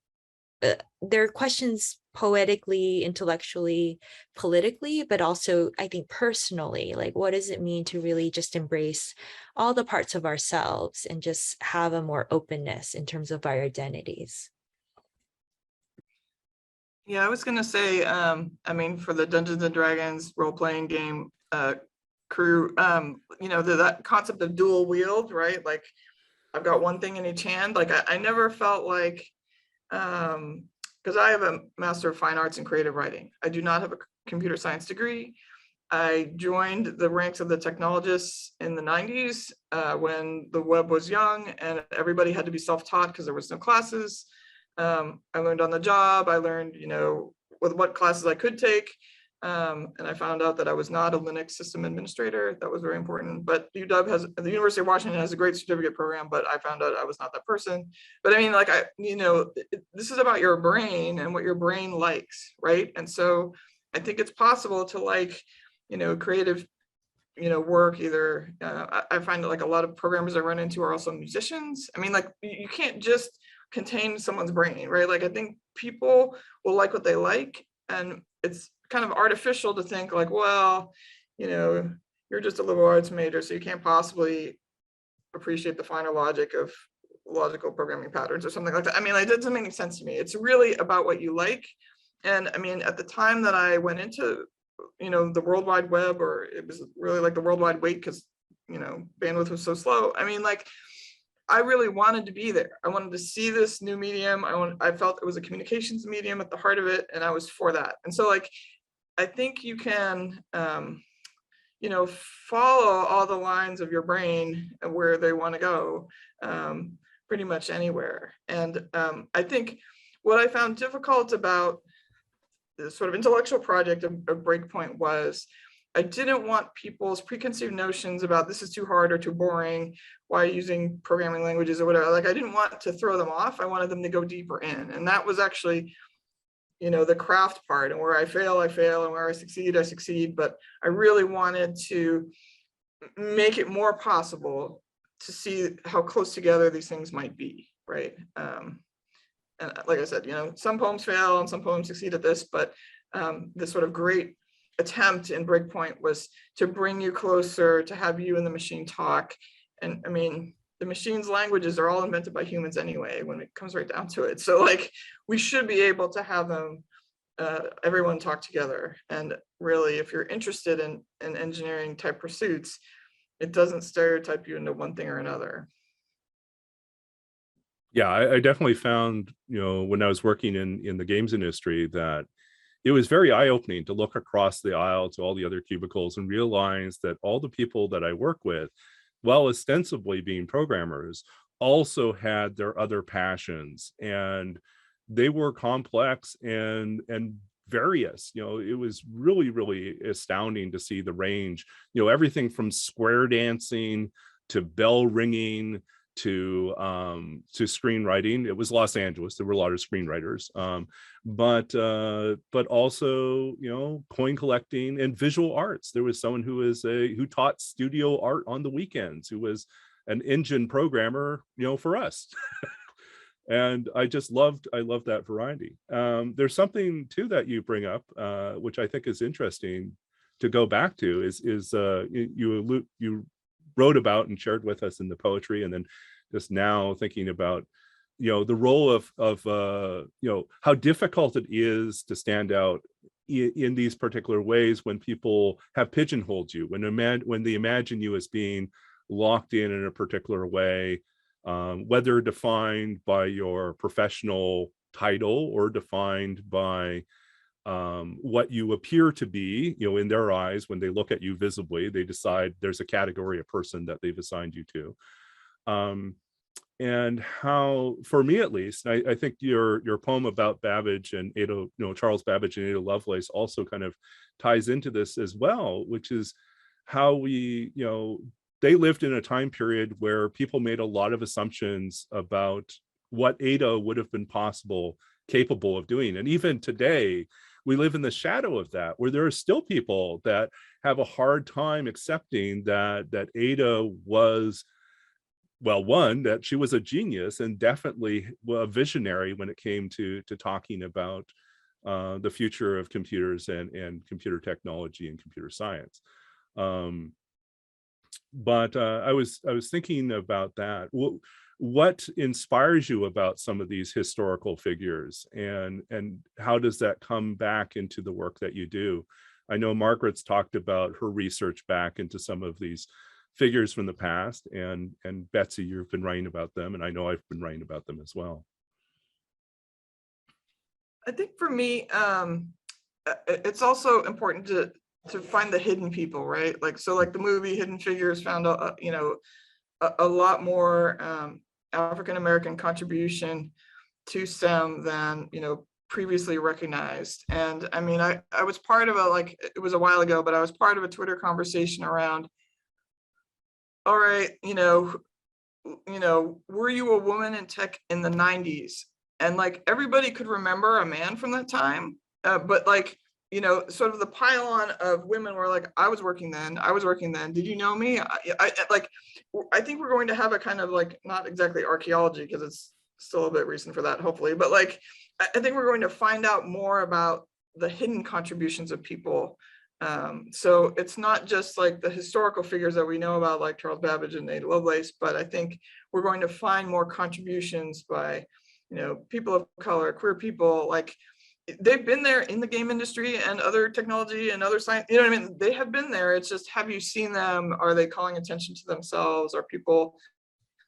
there are questions poetically, intellectually, politically, but also I think personally, like what does it mean to really just embrace all the parts of ourselves and just have a more openness in terms of our identities? Yeah, I was gonna say, for the Dungeons and Dragons role-playing game crew, that concept of dual wield, right? Like I've got one thing in each hand. Like I never felt like, because I have a Master of Fine Arts in Creative Writing. I do not have a computer science degree. I joined the ranks of the technologists in the 90s when the web was young and everybody had to be self-taught because there was no classes. I learned on the job. I learned, with what classes I could take. And I found out that I was not a Linux system administrator. That was very important. But the University of Washington has a great certificate program, but I found out I was not that person. But I mean, like, this is about your brain and what your brain likes, right? And so I think it's possible to like, creative, work either. I find that like a lot of programmers I run into are also musicians. I mean, like you can't just contain someone's brain, right? Like I think people will like what they like, and it's kind of artificial to think like, well, you're just a liberal arts major, so you can't possibly appreciate the finer logic of logical programming patterns or something like that. I mean, like, that doesn't make any sense to me. It's really about what you like. And I mean, at the time that I went into, the World Wide Web, or it was really like the World Wide Wait, because, bandwidth was so slow. I mean, like, I really wanted to be there. I wanted to see this new medium. I felt it was a communications medium at the heart of it, and I was for that. And so, like, I think you can, follow all the lines of your brain and where they want to go, pretty much anywhere. And I think what I found difficult about this sort of intellectual project of Breakpoint was I didn't want people's preconceived notions about this is too hard or too boring, why using programming languages or whatever. Like, I didn't want to throw them off. I wanted them to go deeper in. And that was actually, the craft part. And where I fail, and where I succeed. But I really wanted to make it more possible to see how close together these things might be, right? And like I said, some poems fail and some poems succeed at this, but this sort of great attempt in Breakpoint was to bring you closer, to have you and the machine talk. And I mean, the machine's languages are all invented by humans anyway, when it comes right down to it. So, like, we should be able to have them, everyone talk together. And really, if you're interested in engineering type pursuits, it doesn't stereotype you into one thing or another. Yeah, I definitely found, when I was working in the games industry, that it was very eye-opening to look across the aisle to all the other cubicles and realize that all the people that I work with, while ostensibly being programmers, also had their other passions, and they were complex and various. It was really, really astounding to see the range, everything from square dancing to bell ringing to screenwriting. It was Los Angeles. There were a lot of screenwriters, but also, coin collecting and visual arts. There was someone who taught studio art on the weekends, who was an engine programmer, for us. And I love that variety. There's something too that you bring up, which I think is interesting to go back to, is you wrote about and shared with us in the poetry, and then just now thinking about, the role of how difficult it is to stand out in these particular ways when people have pigeonholed you, when they imagine you as being locked in a particular way, whether defined by your professional title or defined by what you appear to be, in their eyes. When they look at you visibly, they decide there's a category of person that they've assigned you to. And how, for me at least, I think your poem about Babbage and Ada, Charles Babbage and Ada Lovelace also kind of ties into this as well, which is how we, they lived in a time period where people made a lot of assumptions about what Ada would have been capable of doing. And even today, we live in the shadow of that, where there are still people that have a hard time accepting that Ada was, well, one, that she was a genius and definitely a visionary when it came to talking about the future of computers and computer technology and computer science. But I was thinking about that. What inspires you about some of these historical figures, and how does that come back into the work that you do? I know Margaret's talked about her research back into some of these figures from the past, and Betsy, you've been writing about them, and I know I've been writing about them as well. I think for me, it's also important to find the hidden people, right? Like, so like the movie Hidden Figures found a lot more African-American contribution to STEM than, previously recognized. And I mean, I was part of it was a while ago, but I was part of a Twitter conversation around, all right, were you a woman in tech in the 90s? And like, everybody could remember a man from that time, but like, sort of the pylon of women were like, I was working then. Did you know me? I think we're going to have a kind of like, not exactly archaeology, because it's still a bit recent for that, hopefully, but like, I think we're going to find out more about the hidden contributions of people So it's not just like the historical figures that we know about, like Charles Babbage and Ada Lovelace, but I think we're going to find more contributions by, people of color, queer people. Like, they've been there in the game industry and other technology and other science, you know what I mean? They have been there. It's just, have you seen them? Are they calling attention to themselves? Are people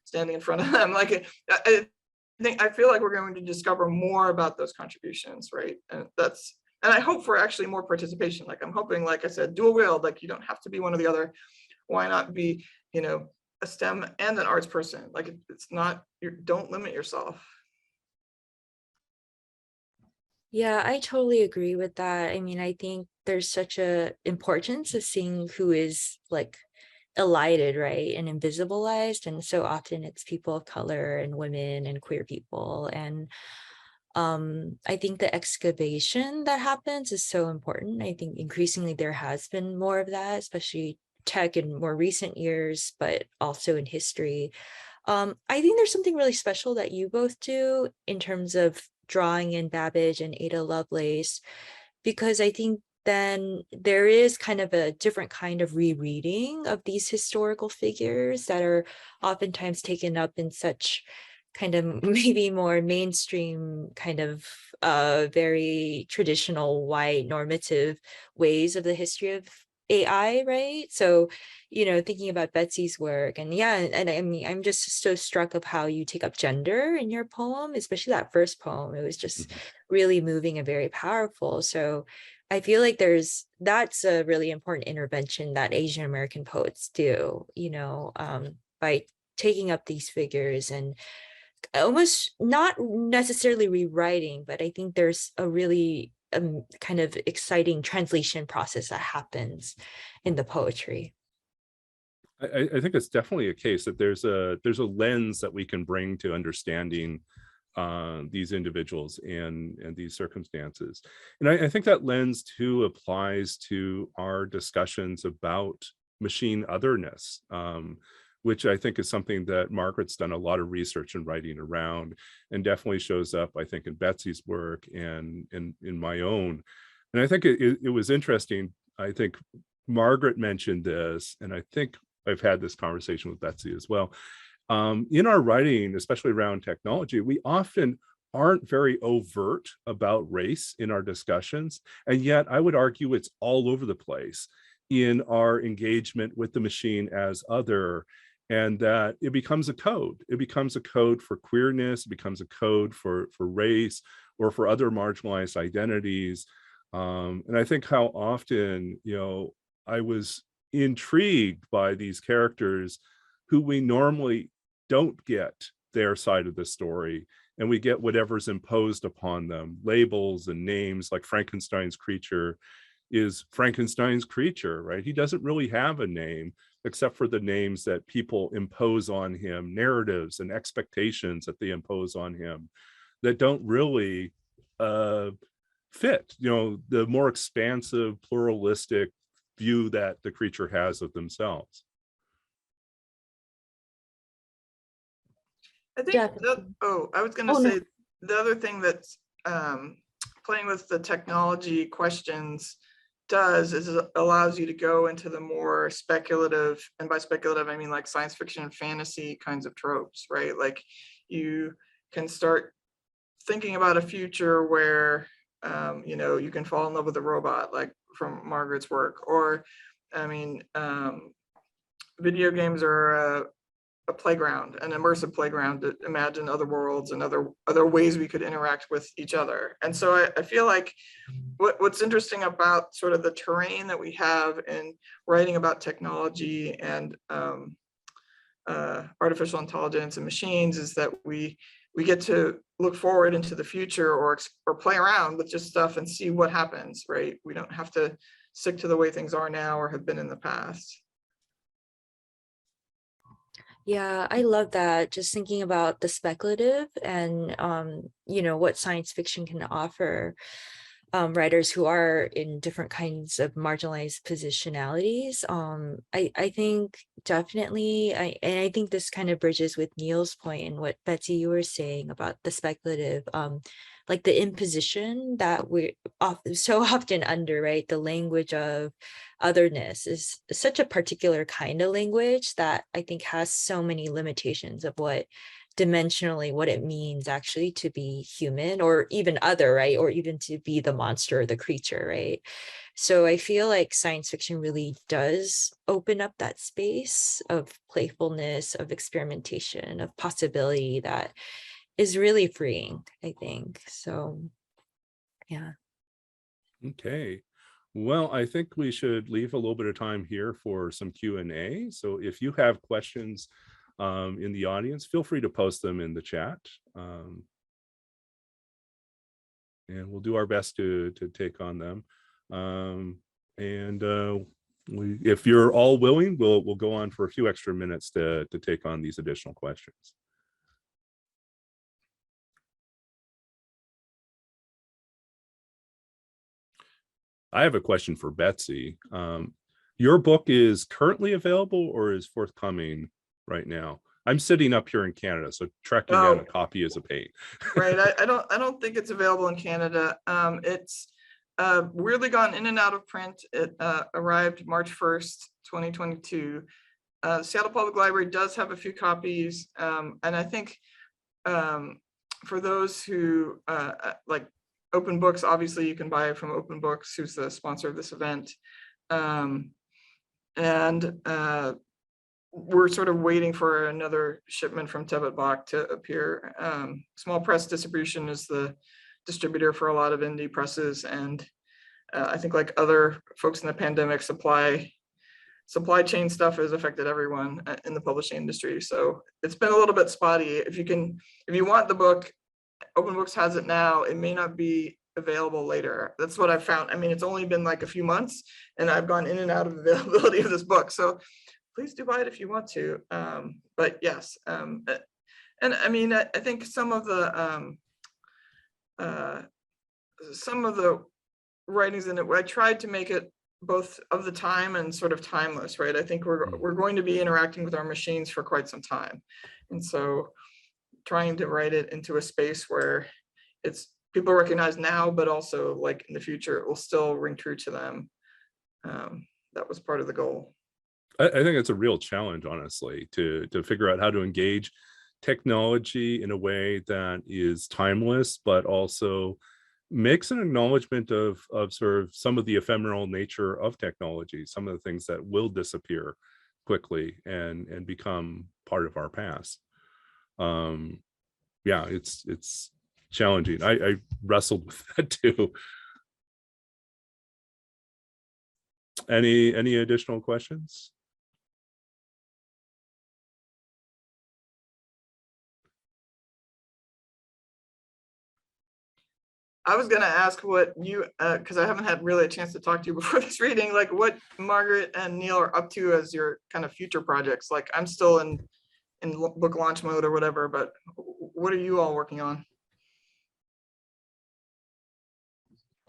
standing in front of them? Like, I feel like we're going to discover more about those contributions, right? And I hope for actually more participation. Like, I'm hoping, like I said, dual wield, like you don't have to be one or the other. Why not be, a STEM and an arts person? Like, it's not, don't limit yourself. Yeah, I totally agree with that. I mean, I think there's such a importance of seeing who is like elided, right, and invisibilized. And so often it's people of color and women and queer people. And I think the excavation that happens is so important. I think increasingly there has been more of that, especially tech in more recent years, but also in history. I think there's something really special that you both do in terms of drawing in Babbage and Ada Lovelace, because I think then there is kind of a different kind of rereading of these historical figures that are oftentimes taken up in such kind of maybe more mainstream kind of very traditional white normative ways of the history of AI, right? So, thinking about Betsy's work, and yeah, and I mean, I'm just so struck of how you take up gender in your poem, especially that first poem. It was just really moving and very powerful. So I feel like that's a really important intervention that Asian American poets do, by taking up these figures and almost not necessarily rewriting, but I think there's a really kind of exciting translation process that happens in the poetry. I think it's definitely a case that there's a lens that we can bring to understanding these individuals and these circumstances. And I think that lens too applies to our discussions about machine otherness, which I think is something that Margaret's done a lot of research and writing around, and definitely shows up, I think, in Betsy's work and in my own. And I think it was interesting. I think Margaret mentioned this, and I think I've had this conversation with Betsy as well. In our writing, especially around technology, we often aren't very overt about race in our discussions. And yet I would argue it's all over the place in our engagement with the machine as other, and that it becomes a code. It becomes a code for queerness, it becomes a code for race or for other marginalized identities. And I think how often, I was intrigued by these characters who we normally don't get their side of the story, and we get whatever's imposed upon them, labels and names. Like Frankenstein's creature is Frankenstein's creature, right? He doesn't really have a name except for the names that people impose on him, narratives and expectations that they impose on him that don't really fit, the more expansive, pluralistic view that the creature has of themselves. I think I was going to say, the other thing that's playing with the technology questions does is it allows you to go into the more speculative, and by speculative I mean like science fiction and fantasy kinds of tropes, right? Like, you can start thinking about a future where you can fall in love with a robot, like from Margaret's work. Or I mean, video games are a playground, an immersive playground to imagine other worlds and other ways we could interact with each other. And so I feel like what's interesting about sort of the terrain that we have in writing about technology and artificial intelligence and machines is that we get to look forward into the future or play around with just stuff and see what happens, right? We don't have to stick to the way things are now or have been in the past. Yeah, I love that. Just thinking about the speculative and what science fiction can offer. writers who are in different kinds of marginalized positionalities. I think definitely, and I think this kind of bridges with Neil's point and what Betsy, you were saying about the speculative, like the imposition that we're so often under, right? The language of otherness is such a particular kind of language that I think has so many limitations of what dimensionally what it means actually to be human or even other, right? Or even to be the monster or the creature, right? So I feel like science fiction really does open up that space of playfulness, of experimentation, of possibility that is really freeing, I think. So, yeah. Okay. Well, I think we should leave a little bit of time here for some Q&A. So if you have questions in the audience, feel free to post them in the chat. And we'll do our best to take on them. If you're all willing, we'll go on for a few extra minutes to take on these additional questions. I have a question for Betsy. Your book is currently available or is forthcoming right now? I'm sitting up here in Canada, so tracking down a copy is a pain. Right. I don't think it's available in Canada. It's weirdly gone in and out of print. It arrived March 1st, 2022. Seattle Public Library does have a few copies. And I think for those who like Open Books, obviously you can buy it from Open Books, who's the sponsor of this event. We're sort of waiting for another shipment from Tebbit Bach to appear. Small Press Distribution is the distributor for a lot of indie presses, and I think like other folks in the pandemic, supply chain stuff has affected everyone in the publishing industry. So it's been a little bit spotty. If you want the book, Open Books has it now. It may not be available later. That's what I've found. I mean, it's only been like a few months, and I've gone in and out of availability of this book. So please do buy it if you want to. But yes, and I mean, I think some of the writings in it, I tried to make it both of the time and sort of timeless, right? I think we're going to be interacting with our machines for quite some time, and so trying to write it into a space where it's people recognize now, but also like in the future, it will still ring true to them. That was part of the goal. I think it's a real challenge, honestly, to figure out how to engage technology in a way that is timeless, but also makes an acknowledgement of sort of some of the ephemeral nature of technology, some of the things that will disappear quickly and become part of our past. Yeah, it's challenging. I wrestled with that too. Any additional questions? I was going to ask what you, because I haven't had really a chance to talk to you before this reading, like what Margaret and Neil are up to as your kind of future projects. Like I'm still in book launch mode or whatever, but what are you all working on?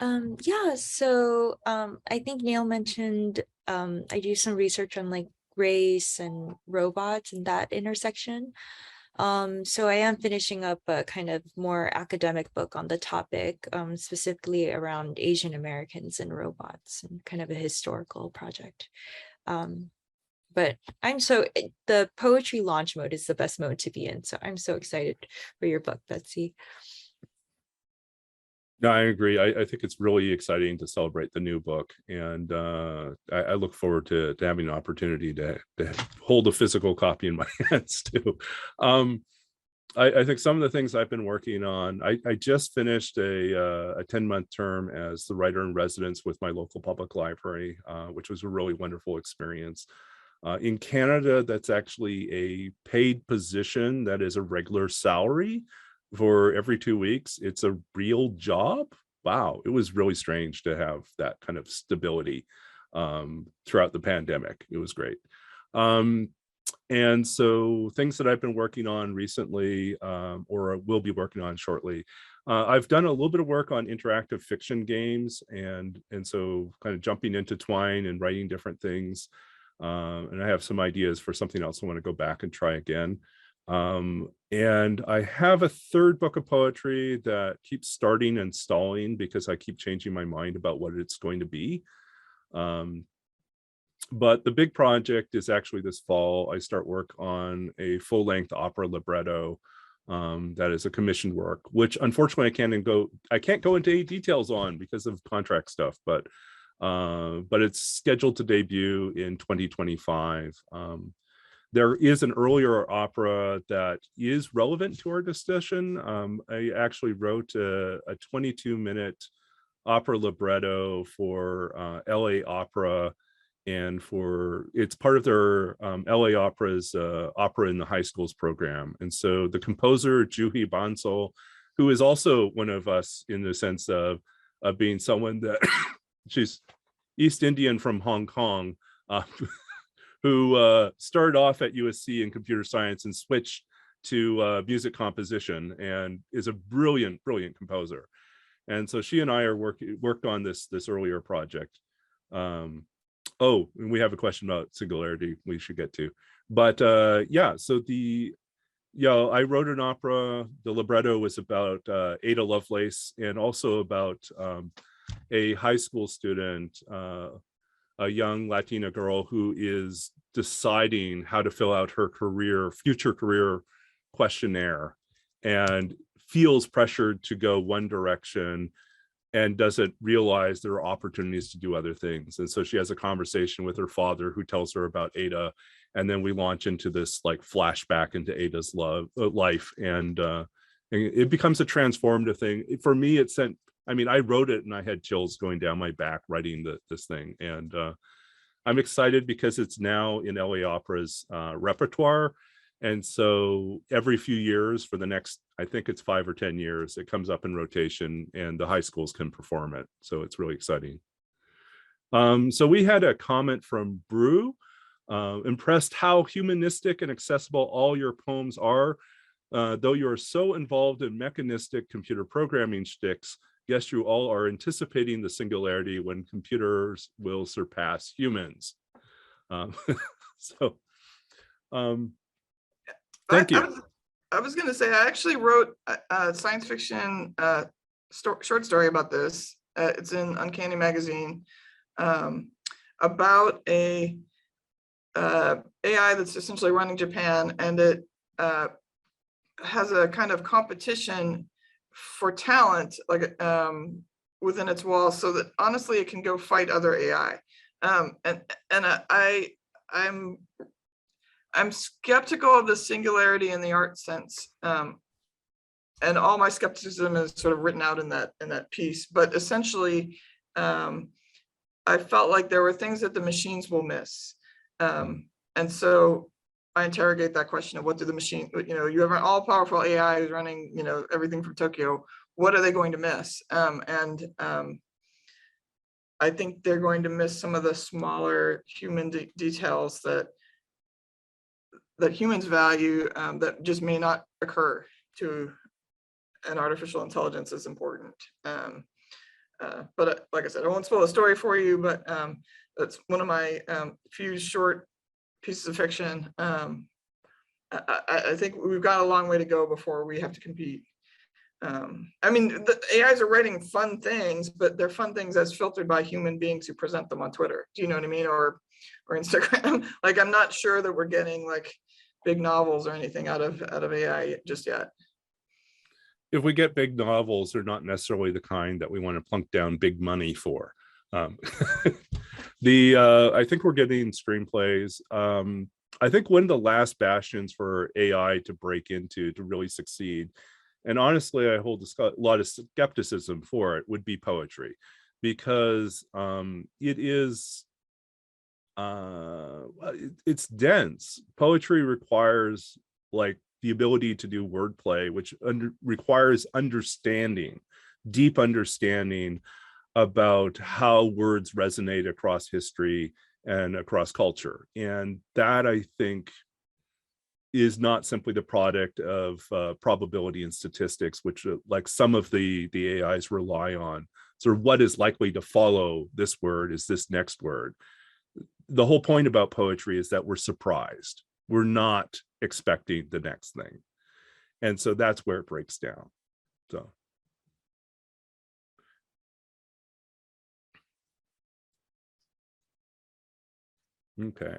Yeah, so I think Neil mentioned I do some research on like race and robots and that intersection. So I am finishing up a kind of more academic book on the topic, specifically around Asian Americans and robots, and kind of a historical project. But the poetry launch mode is the best mode to be in. So I'm so excited for your book, Betsy. No, I agree. I think it's really exciting to celebrate the new book, and I look forward to having an opportunity to hold a physical copy in my hands too. I think some of the things I've been working on, I just finished a 10-month term as the writer in residence with my local public library, which was a really wonderful experience. In Canada, that's actually a paid position that is a regular salary for every 2 weeks. It's a real job. Wow, it was really strange to have that kind of stability throughout the pandemic. It was great. And so things that I've been working on recently, or will be working on shortly, I've done a little bit of work on interactive fiction games, and so kind of jumping into Twine and writing different things. And I have some ideas for something else I want to go back and try again. And I have a third book of poetry that keeps starting and stalling because I keep changing my mind about what it's going to be. But the big project is actually this fall. I start work on a full-length opera libretto that is a commissioned work, which unfortunately I can't go into any details on because of contract stuff, but it's scheduled to debut in 2025. There is an earlier opera that is relevant to our discussion. I actually wrote a 22-minute opera libretto for LA Opera, and it's part of their LA Opera's Opera in the High Schools program. And so the composer, Juhi Bansal, who is also one of us in the sense of being someone that she's East Indian from Hong Kong, who started off at USC in computer science and switched to music composition, and is a brilliant composer. And so she and I are worked on this earlier project. Oh, and we have a question about singularity we should get to. But yeah, so I wrote an opera. The libretto was about Ada Lovelace, and also about a high school student, a young Latina girl who is deciding how to fill out her future career questionnaire, and feels pressured to go one direction and doesn't realize there are opportunities to do other things. And so she has a conversation with her father, who tells her about Ada. And then we launch into this like flashback into Ada's life. And it becomes a transformative thing. For me, I wrote it and I had chills going down my back writing this thing. And I'm excited because it's now in LA Opera's repertoire. And so every few years for the next, I think it's 5 or 10 years, it comes up in rotation and the high schools can perform it. So it's really exciting. So we had a comment from Brew, impressed how humanistic and accessible all your poems are. Though you are so involved in mechanistic computer programming shticks, guess you all are anticipating the singularity when computers will surpass humans. Thank you. I was going to say, I actually wrote a science fiction short story about this. It's in Uncanny Magazine, about a AI that's essentially running Japan, and it has a kind of competition for talent, like within its walls, so that honestly it can go fight other AI. I'm skeptical of the singularity in the art sense, and all my skepticism is sort of written out in that piece. But essentially, I felt like there were things that the machines will miss, and so I interrogate that question of what do the machine, you have an all-powerful AI who's running, everything from Tokyo. What are they going to miss? I think they're going to miss some of the smaller human details that humans value, that just may not occur to an artificial intelligence as important. But like I said, I won't spoil the story for you, but that's one of my few short pieces of fiction. I think we've got a long way to go before we have to compete. The AIs are writing fun things, but they're fun things as filtered by human beings who present them on Twitter. Do you know what I mean? Or Instagram. Like, I'm not sure that we're getting like big novels or anything out of AI just yet. If we get big novels, they're not necessarily the kind that we want to plunk down big money for. I think we're getting screenplays. I think one of the last bastions for AI to break into to really succeed, and honestly, I hold a lot of skepticism for it, would be poetry, because it is it's dense. Poetry requires like the ability to do wordplay, which requires understanding, deep understanding about how words resonate across history and across culture. And that, I think, is not simply the product of probability and statistics, which like some of the AIs rely on. Sort of what is likely to follow this word is this next word. The whole point about poetry is that we're surprised. We're not expecting the next thing. And so that's where it breaks down. So. Okay.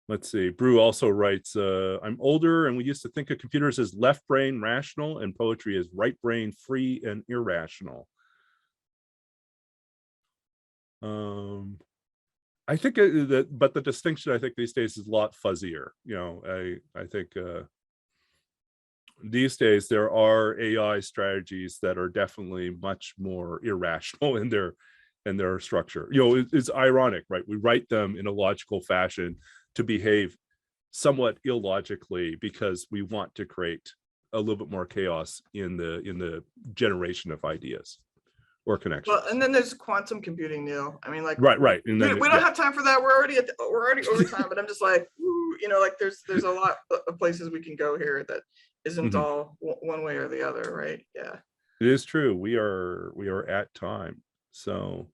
Let's see. Brew also writes, I'm older and we used to think of computers as left brain rational and poetry as right brain free and irrational. I think but the distinction I think these days is a lot fuzzier. You know, I think these days there are AI strategies that are definitely much more irrational in their structure. You know, it's ironic, right? We write them in a logical fashion to behave somewhat illogically because we want to create a little bit more chaos in the generation of ideas or connections. Well, and then there's quantum computing, Neil. I mean, like, right. And then, we don't have time for that. We're already over time, but I'm just like, ooh, you know, like there's a lot of places we can go here that isn't all one way or the other, right? Yeah. It is true. We are at time. So,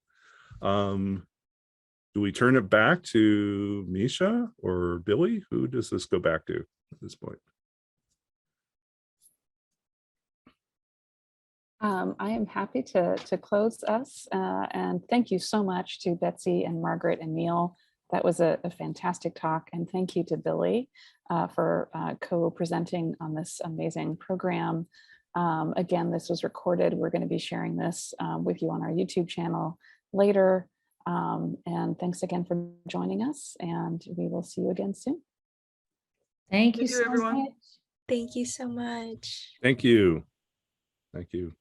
do we turn it back to Misha or Billy? Who does this go back to at this point? I am happy to close us and thank you so much to Betsy and Margaret and Neil. That was a fantastic talk, and thank you to Billy for co-presenting on this amazing program. Again, this was recorded. We're going to be sharing this with you on our YouTube channel later. And thanks again for joining us, and we will see you again soon. Thank you Thank you, so everyone. much. Thank you so much. Thank you. Thank you.